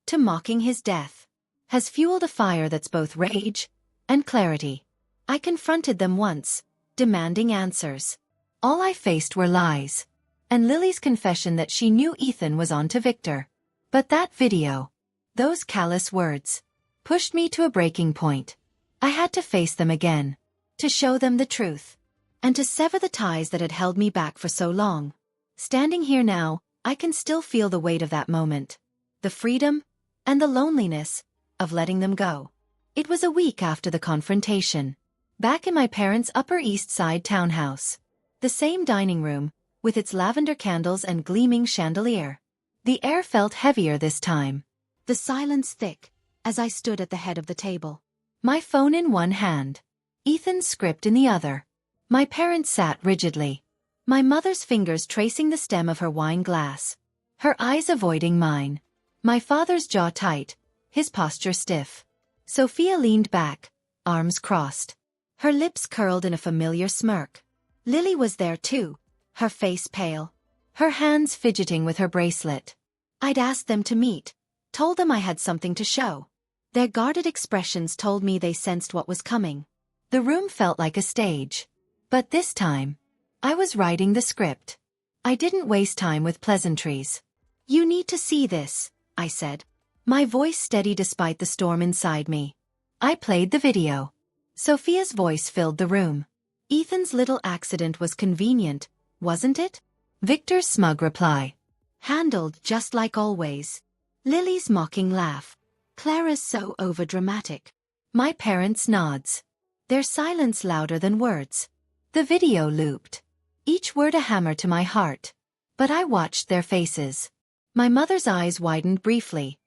To mocking his death. Has fueled a fire that's both rage and clarity. I confronted them once, demanding answers. All I faced were lies. And Lily's confession that she knew Ethan was on to Victor. But that video, those callous words, pushed me to a breaking point. I had to face them again. To show them the truth. And to sever the ties that had held me back for so long. Standing here now, I can still feel the weight of that moment. The freedom, and the loneliness, of letting them go. It was a week after the confrontation. Back in my parents' Upper East Side townhouse. The same dining room, with its lavender candles and gleaming chandelier. The air felt heavier this time. The silence thick, as I stood at the head of the table. My phone in one hand. Ethan's script in the other. My parents sat rigidly. My mother's fingers tracing the stem of her wine glass. Her eyes avoiding mine. My father's jaw tight, his posture stiff. Sophia leaned back, arms crossed. Her lips curled in a familiar smirk. Lily was there too, her face pale. Her hands fidgeting with her bracelet. I'd asked them to meet, told them I had something to show. Their guarded expressions told me they sensed what was coming. The room felt like a stage. But this time, I was writing the script. I didn't waste time with pleasantries. You need to see this, I said. My voice steady despite the storm inside me. I played the video. Sophia's voice filled the room. Ethan's little accident was convenient, wasn't it? Victor's smug reply. Handled just like always. Lily's mocking laugh. Clara's so overdramatic. My parents' nods. Their silence louder than words. The video looped. Each word a hammer to my heart. But I watched their faces. My mother's eyes widened briefly.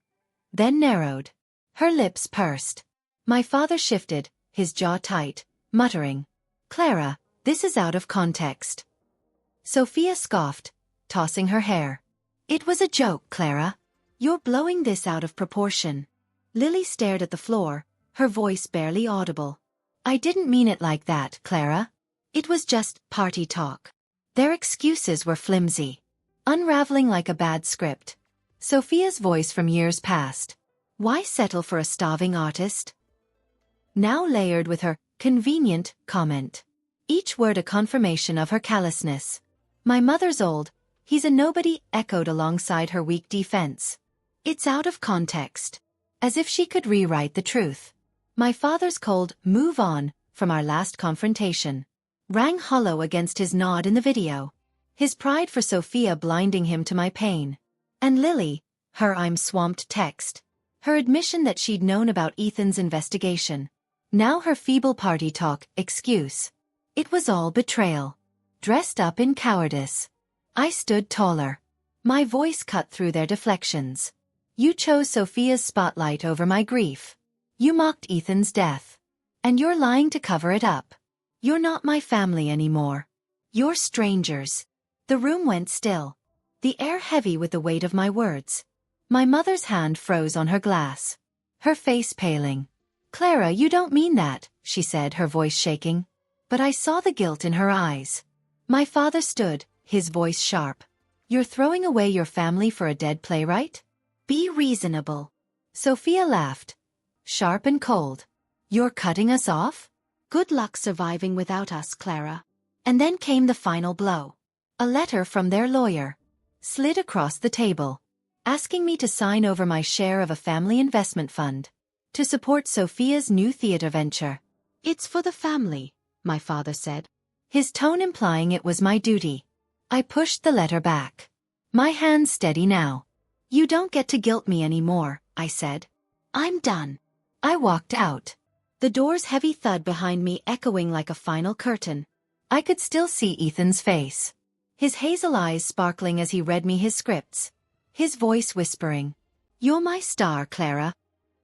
Then narrowed. Her lips pursed. My father shifted, his jaw tight, muttering. Clara, this is out of context. Sophia scoffed, tossing her hair. It was a joke, Clara. You're blowing this out of proportion. Lily stared at the floor, her voice barely audible. I didn't mean it like that, Clara. It was just party talk. Their excuses were flimsy. Unraveling like a bad script. Sophia's voice from years past. Why settle for a starving artist? Now layered with her convenient comment. Each word a confirmation of her callousness. My mother's old, he's a nobody, echoed alongside her weak defense. It's out of context. As if she could rewrite the truth. My father's cold, move on, from our last confrontation, rang hollow against his nod in the video. His pride for Sophia blinding him to my pain. And Lily, her I'm swamped text. Her admission that she'd known about Ethan's investigation. Now her feeble party talk, excuse. It was all betrayal. Dressed up in cowardice. I stood taller. My voice cut through their deflections. You chose Sophia's spotlight over my grief. You mocked Ethan's death. And you're lying to cover it up. You're not my family anymore. You're strangers. The room went still. The air heavy with the weight of my words. My mother's hand froze on her glass. Her face paling. Clara, you don't mean that, she said, her voice shaking. But I saw the guilt in her eyes. My father stood, his voice sharp. You're throwing away your family for a dead playwright? Be reasonable. Sophia laughed. Sharp and cold. You're cutting us off? Good luck surviving without us, Clara. And then came the final blow. A letter from their lawyer. Slid across the table. Asking me to sign over my share of a family investment fund. To support Sophia's new theater venture. It's for the family, my father said. His tone implying it was my duty. I pushed the letter back. My hands steady now. You don't get to guilt me anymore, I said. I'm done. I walked out. The door's heavy thud behind me echoing like a final curtain. I could still see Ethan's face. His hazel eyes sparkling as he read me his scripts. His voice whispering. You're my star, Clara.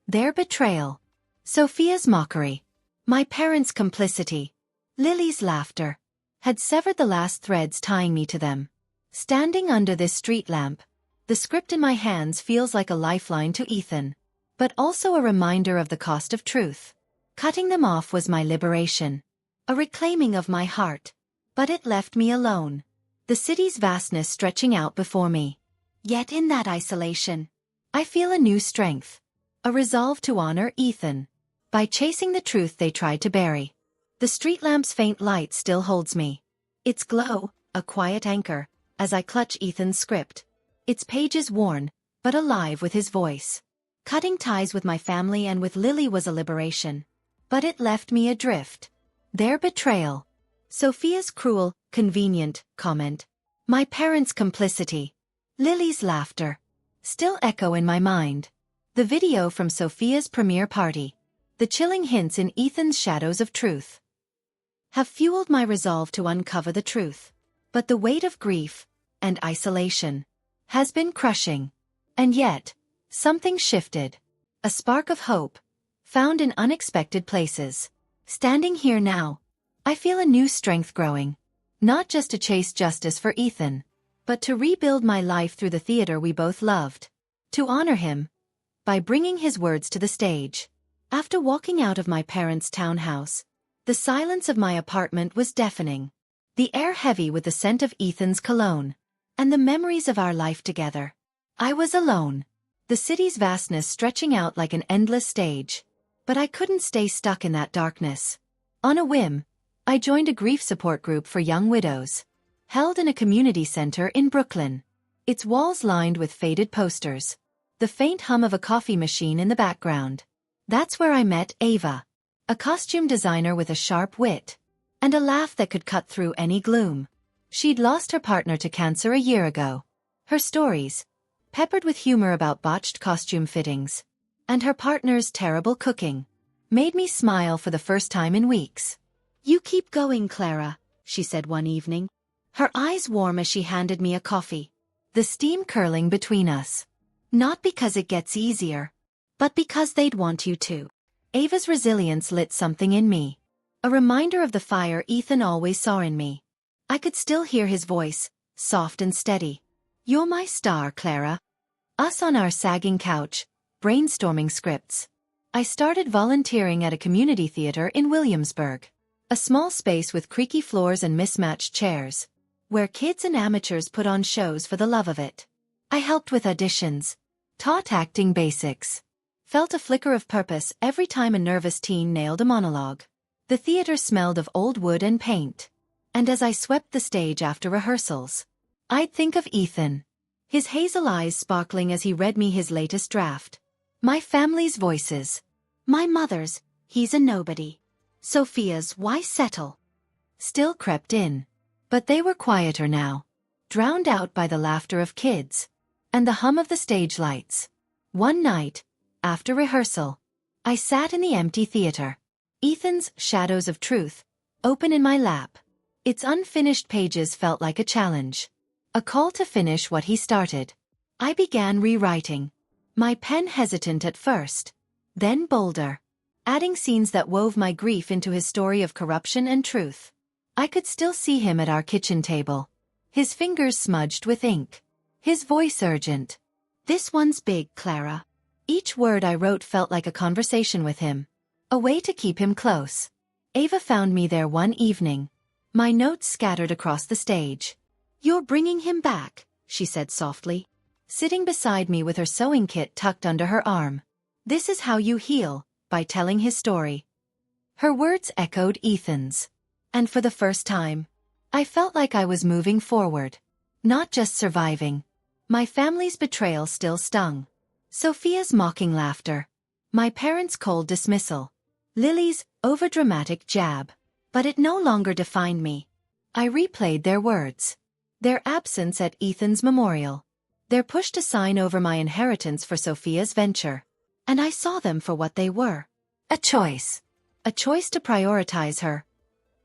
Their betrayal. Sophia's mockery. My parents' complicity. Lily's laughter. Had severed the last threads tying me to them. Standing under this street lamp, the script in my hands feels like a lifeline to Ethan. But also a reminder of the cost of truth. Cutting them off was my liberation. A reclaiming of my heart. But it left me alone. The city's vastness stretching out before me. Yet in that isolation, I feel a new strength. A resolve to honor Ethan. By chasing the truth they tried to bury. The street lamp's faint light still holds me. Its glow, a quiet anchor, as I clutch Ethan's script. Its pages worn, but alive with his voice. Cutting ties with my family and with Lily was a liberation. But it left me adrift. Their betrayal. Sophia's cruel, convenient comment. My parents' complicity. Lily's laughter. Still echo in my mind. The video from Sophia's premiere party. The chilling hints in Ethan's shadows of truth. Have fueled my resolve to uncover the truth. But the weight of grief, and isolation, has been crushing. And yet, something shifted. A spark of hope, found in unexpected places. Standing here now, I feel a new strength growing. Not just to chase justice for Ethan, but to rebuild my life through the theater we both loved. To honor him, by bringing his words to the stage. After walking out of my parents' townhouse, the silence of my apartment was deafening. The air heavy with the scent of Ethan's cologne. And the memories of our life together. I was alone. The city's vastness stretching out like an endless stage. But I couldn't stay stuck in that darkness. On a whim, I joined a grief support group for young widows. Held in a community center in Brooklyn. Its walls lined with faded posters. The faint hum of a coffee machine in the background. That's where I met Ava. A costume designer with a sharp wit. And a laugh that could cut through any gloom. She'd lost her partner to cancer a year ago. Her stories, peppered with humor about botched costume fittings, and her partner's terrible cooking, made me smile for the first time in weeks. You keep going, Clara, she said one evening. Her eyes warm as she handed me a coffee. The steam curling between us. Not because it gets easier, but because they'd want you to. Ava's resilience lit something in me. A reminder of the fire Ethan always saw in me. I could still hear his voice, soft and steady. You're my star, Clara. Us on our sagging couch, brainstorming scripts. I started volunteering at a community theater in Williamsburg. A small space with creaky floors and mismatched chairs, where kids and amateurs put on shows for the love of it. I helped with auditions, taught acting basics, felt a flicker of purpose every time a nervous teen nailed a monologue. The theater smelled of old wood and paint. And as I swept the stage after rehearsals, I'd think of Ethan, his hazel eyes sparkling as he read me his latest draft. My family's voices. My mother's, he's a nobody. Sophia's, why settle? Still crept in. But they were quieter now, drowned out by the laughter of kids and the hum of the stage lights. One night, after rehearsal, I sat in the empty theater. Ethan's Shadows of Truth, open in my lap. Its unfinished pages felt like a challenge, a call to finish what he started. I began rewriting, my pen hesitant at first, then bolder, adding scenes that wove my grief into his story of corruption and truth. I could still see him at our kitchen table, his fingers smudged with ink, his voice urgent. This one's big, Clara. Each word I wrote felt like a conversation with him, a way to keep him close. Ava found me there one evening, my notes scattered across the stage. You're bringing him back, she said softly, sitting beside me with her sewing kit tucked under her arm. This is how you heal, by telling his story. Her words echoed Ethan's. And for the first time, I felt like I was moving forward, not just surviving. My family's betrayal still stung. Sophia's mocking laughter, my parents' cold dismissal, Lily's overdramatic jab. But it no longer defined me. I replayed their words, their absence at Ethan's memorial, their push to sign over my inheritance for Sophia's venture. And I saw them for what they were. A choice to prioritize her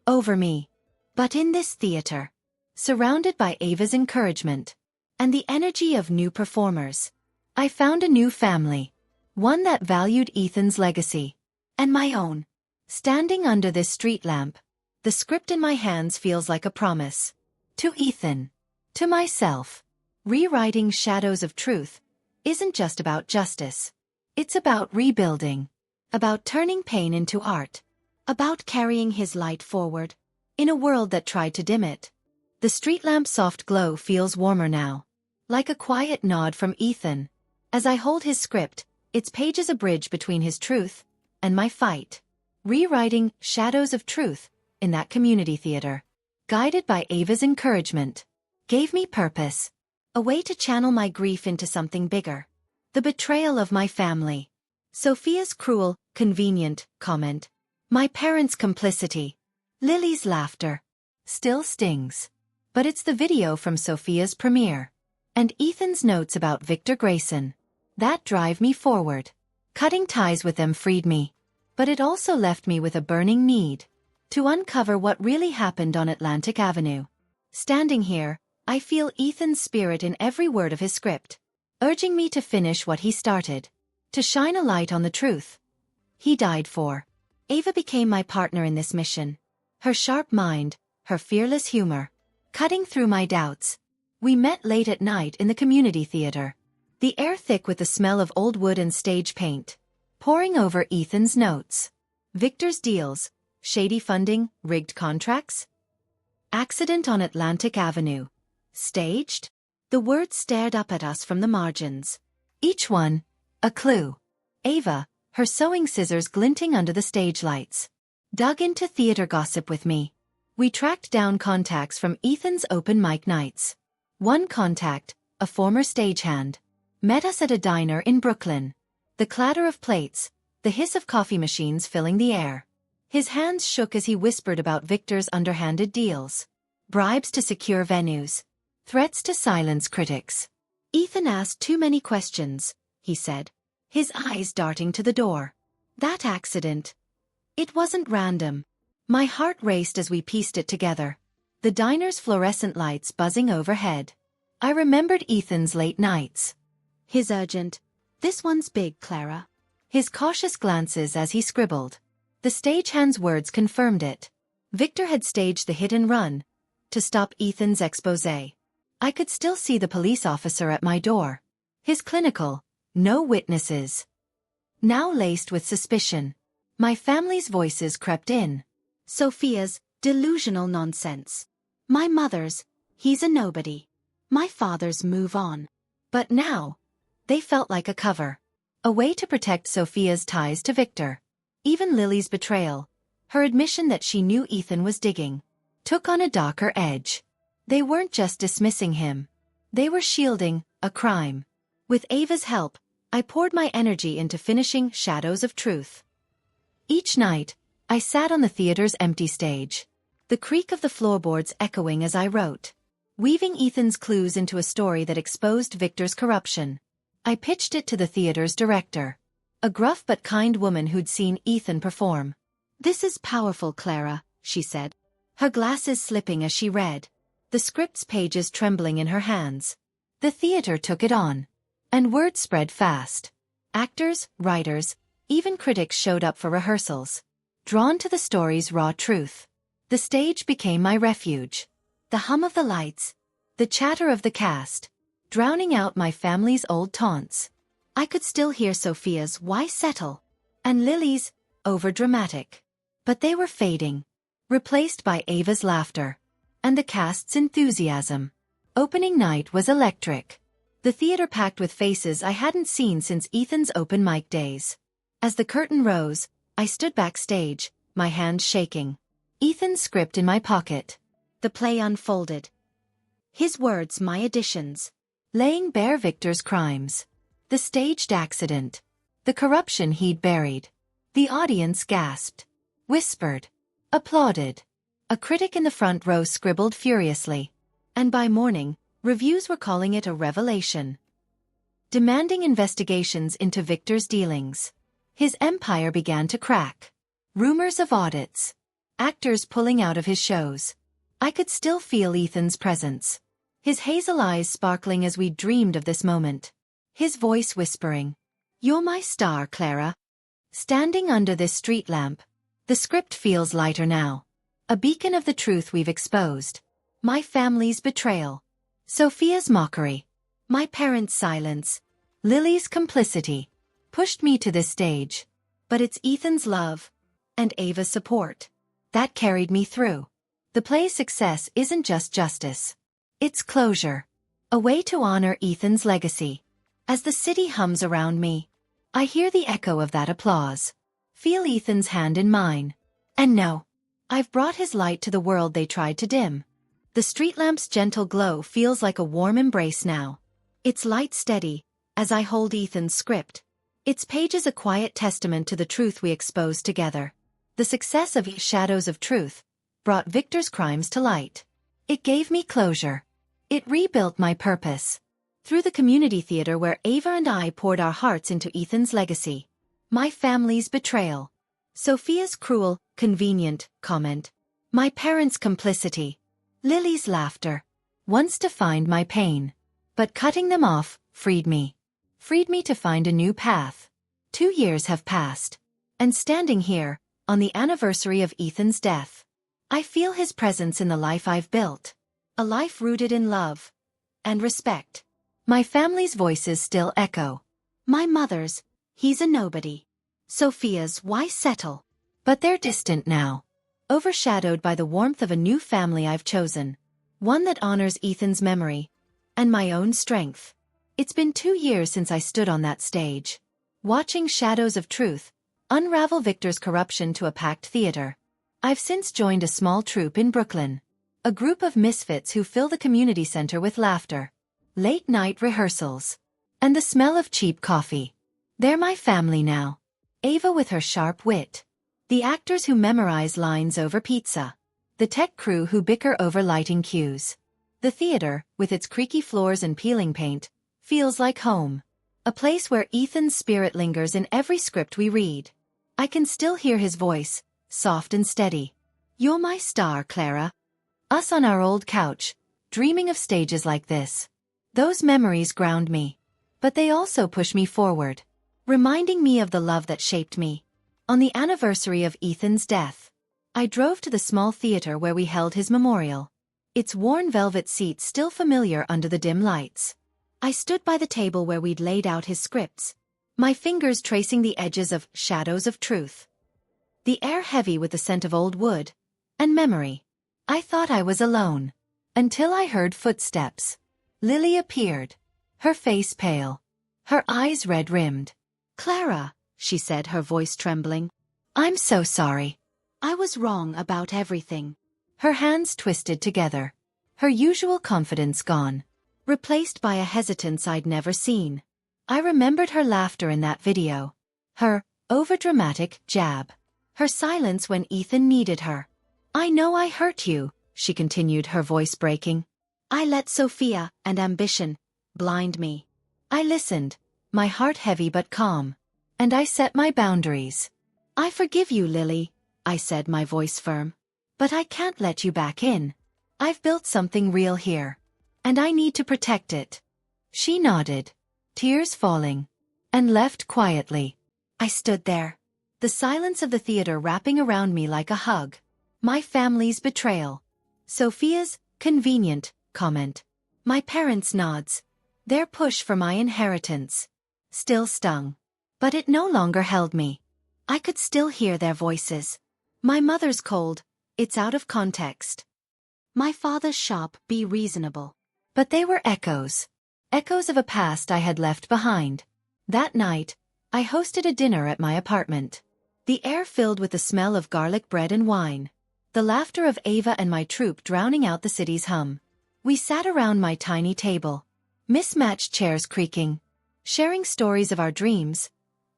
over me. But in this theater, surrounded by Ava's encouragement and the energy of new performers, I found a new family, one that valued Ethan's legacy and my own. Standing under this street lamp, the script in my hands feels like a promise. To Ethan, to myself, rewriting Shadows of Truth isn't just about justice. It's about rebuilding, about turning pain into art, about carrying his light forward in a world that tried to dim it. The street lamp's soft glow feels warmer now, like a quiet nod from Ethan. As I hold his script, its pages a bridge between his truth and my fight. Rewriting Shadows of Truth in that community theater, guided by Ava's encouragement, gave me purpose, a way to channel my grief into something bigger. The betrayal of my family, Sophia's cruel, convenient comment, my parents' complicity, Lily's laughter, still stings. But it's the video from Sophia's premiere, and Ethan's notes about Victor Grayson, that drive me forward. Cutting ties with them freed me. But it also left me with a burning need to uncover what really happened on Atlantic Avenue. Standing here, I feel Ethan's spirit in every word of his script, urging me to finish what he started, to shine a light on the truth he died for. Ava became my partner in this mission. Her sharp mind, her fearless humor, cutting through my doubts. We met late at night in the community theater, the air thick with the smell of old wood and stage paint, pouring over Ethan's notes. Victor's deals, shady funding, rigged contracts. Accident on Atlantic Avenue. Staged? The words stared up at us from the margins. Each one, a clue. Ava, her sewing scissors glinting under the stage lights, dug into theater gossip with me. We tracked down contacts from Ethan's open mic nights. One contact, a former stagehand, met us at a diner in Brooklyn. The clatter of plates, the hiss of coffee machines filling the air. His hands shook as he whispered about Victor's underhanded deals. Bribes to secure venues. Threats to silence critics. Ethan asked too many questions, he said, his eyes darting to the door. That accident. It wasn't random. My heart raced as we pieced it together. The diner's fluorescent lights buzzing overhead. I remembered Ethan's late nights. His urgent, "This one's big, Clara." His cautious glances as he scribbled. The stagehand's words confirmed it. Victor had staged the hit and run to stop Ethan's exposé. I could still see the police officer at my door. His clinical, no witnesses, now laced with suspicion. My family's voices crept in. Sophia's delusional nonsense. My mother's, he's a nobody. My father's, move on. But now, they felt like a cover. a way to protect Sophia's ties to Victor. Even Lily's betrayal, her admission that she knew Ethan was digging, took on a darker edge. They weren't just dismissing him. They were shielding a crime. With Ava's help, I poured my energy into finishing Shadows of Truth. Each night, I sat on the theater's empty stage, the creak of the floorboards echoing as I wrote, weaving Ethan's clues into a story that exposed Victor's corruption. I pitched it to the theater's director, a gruff but kind woman who'd seen Ethan perform. "This is powerful, Clara," she said, her glasses slipping as she read, the script's pages trembling in her hands. The theater took it on, and word spread fast. Actors, writers, even critics showed up for rehearsals, drawn to the story's raw truth. The stage became my refuge. The hum of the lights, the chatter of the cast, drowning out my family's old taunts. I could still hear Sophia's "Why settle?" and Lily's "Overdramatic." But they were fading, replaced by Ava's laughter, and the cast's enthusiasm. Opening night was electric. The theater packed with faces I hadn't seen since Ethan's open mic days. As the curtain rose, I stood backstage, my hands shaking. Ethan's script in my pocket. The play unfolded. His words my additions, laying bare Victor's crimes. The staged accident. The corruption he'd buried. The audience gasped, whispered, applauded. A critic in the front row scribbled furiously. And by morning, reviews were calling it a revelation, demanding investigations into Victor's dealings. His empire began to crack. Rumors of audits. Actors pulling out of his shows. I could still feel Ethan's presence. His hazel eyes sparkling as we dreamed of this moment. His voice whispering, "You're my star, Clara." Standing under this street lamp, the script feels lighter now. A beacon of the truth we've exposed. My family's betrayal. Sophia's mockery. My parents' silence. Lily's complicity. Pushed me to this stage. But it's Ethan's love and Ava's support that carried me through. The play's success isn't just justice. It's closure. A way to honor Ethan's legacy. As the city hums around me, I hear the echo of that applause. Feel Ethan's hand in mine. And know, I've brought his light to the world they tried to dim. The street lamp's gentle glow feels like a warm embrace now. Its light steady, as I hold Ethan's script. Its pages a quiet testament to the truth we exposed together. The success of Shadows of Truth brought Victor's crimes to light. It gave me closure. It rebuilt my purpose. Through the community theater where Ava and I poured our hearts into Ethan's legacy. My family's betrayal. Sophia's cruel, convenient comment. My parents' complicity. Lily's laughter. Once defined my pain. But cutting them off freed me. Freed me to find a new path. 2 years have passed. And standing here, on the anniversary of Ethan's death, I feel his presence in the life I've built. A life rooted in love and respect. My family's voices still echo. My mother's, "He's a nobody." Sophia's, "Why settle?" But they're distant now. Overshadowed by the warmth of a new family I've chosen. One that honors Ethan's memory and my own strength. It's been 2 years since I stood on that stage, watching Shadows of Truth unravel Victor's corruption to a packed theater. I've since joined a small troupe in Brooklyn. A group of misfits who fill the community center with laughter, late-night rehearsals, and the smell of cheap coffee. They're my family now. Ava with her sharp wit. The actors who memorize lines over pizza. The tech crew who bicker over lighting cues. The theater, with its creaky floors and peeling paint, feels like home. A place where Ethan's spirit lingers in every script we read. I can still hear his voice, soft and steady. "You're my star, Clara." Us on our old couch, dreaming of stages like this. Those memories ground me. But they also push me forward, reminding me of the love that shaped me. On the anniversary of Ethan's death, I drove to the small theater where we held his memorial. Its worn velvet seats still familiar under the dim lights. I stood by the table where we'd laid out his scripts, my fingers tracing the edges of Shadows of Truth. The air heavy with the scent of old wood and memory. I thought I was alone, until I heard footsteps. Lily appeared, her face pale, her eyes red-rimmed. Clara, she said, her voice trembling. I'm so sorry. I was wrong about everything. Her hands twisted together. Her usual confidence gone, replaced by a hesitance I'd never seen. I remembered her laughter in that video. Her overdramatic jab. Her silence when Ethan needed her. I know I hurt you, she continued, her voice breaking. I let Sophia and ambition blind me. I listened, my heart heavy but calm. And I set my boundaries. I forgive you, Lily, I said, my voice firm. But I can't let you back in. I've built something real here. And I need to protect it. She nodded, tears falling, and left quietly. I stood there, the silence of the theater wrapping around me like a hug. My family's betrayal. Sophia's convenient comment. My parents' nods. Their push for my inheritance. Still stung. But it no longer held me. I could still hear their voices. My mother's cold, it's out of context. My father's sharp, be reasonable. But they were echoes. Echoes of a past I had left behind. That night, I hosted a dinner at my apartment. The air filled with the smell of garlic bread and wine. The laughter of Ava and my troupe drowning out the city's hum. We sat around my tiny table. Mismatched chairs creaking. Sharing stories of our dreams.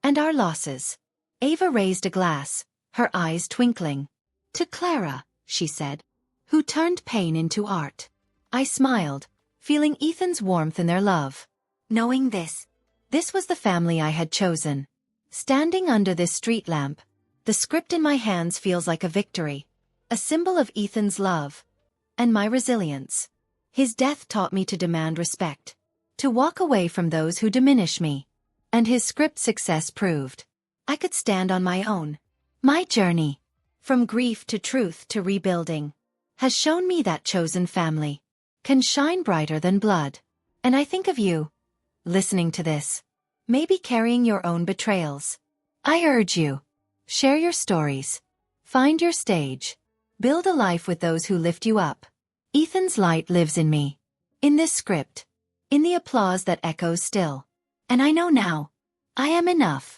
And our losses. Ava raised a glass, her eyes twinkling. To Clara, she said, who turned pain into art. I smiled, feeling Ethan's warmth in their love. Knowing this was the family I had chosen. Standing under this street lamp, the script in my hands feels like a victory. A symbol of Ethan's love. And my resilience. His death taught me to demand respect. To walk away from those who diminish me. And his script success proved I could stand on my own. My journey, from grief to truth to rebuilding, has shown me that chosen family can shine brighter than blood. And I think of you, listening to this, maybe carrying your own betrayals. I urge you, share your stories, find your stage, build a life with those who lift you up. Ethan's light lives in me, in this script, in the applause that echoes still. And I know now, I am enough.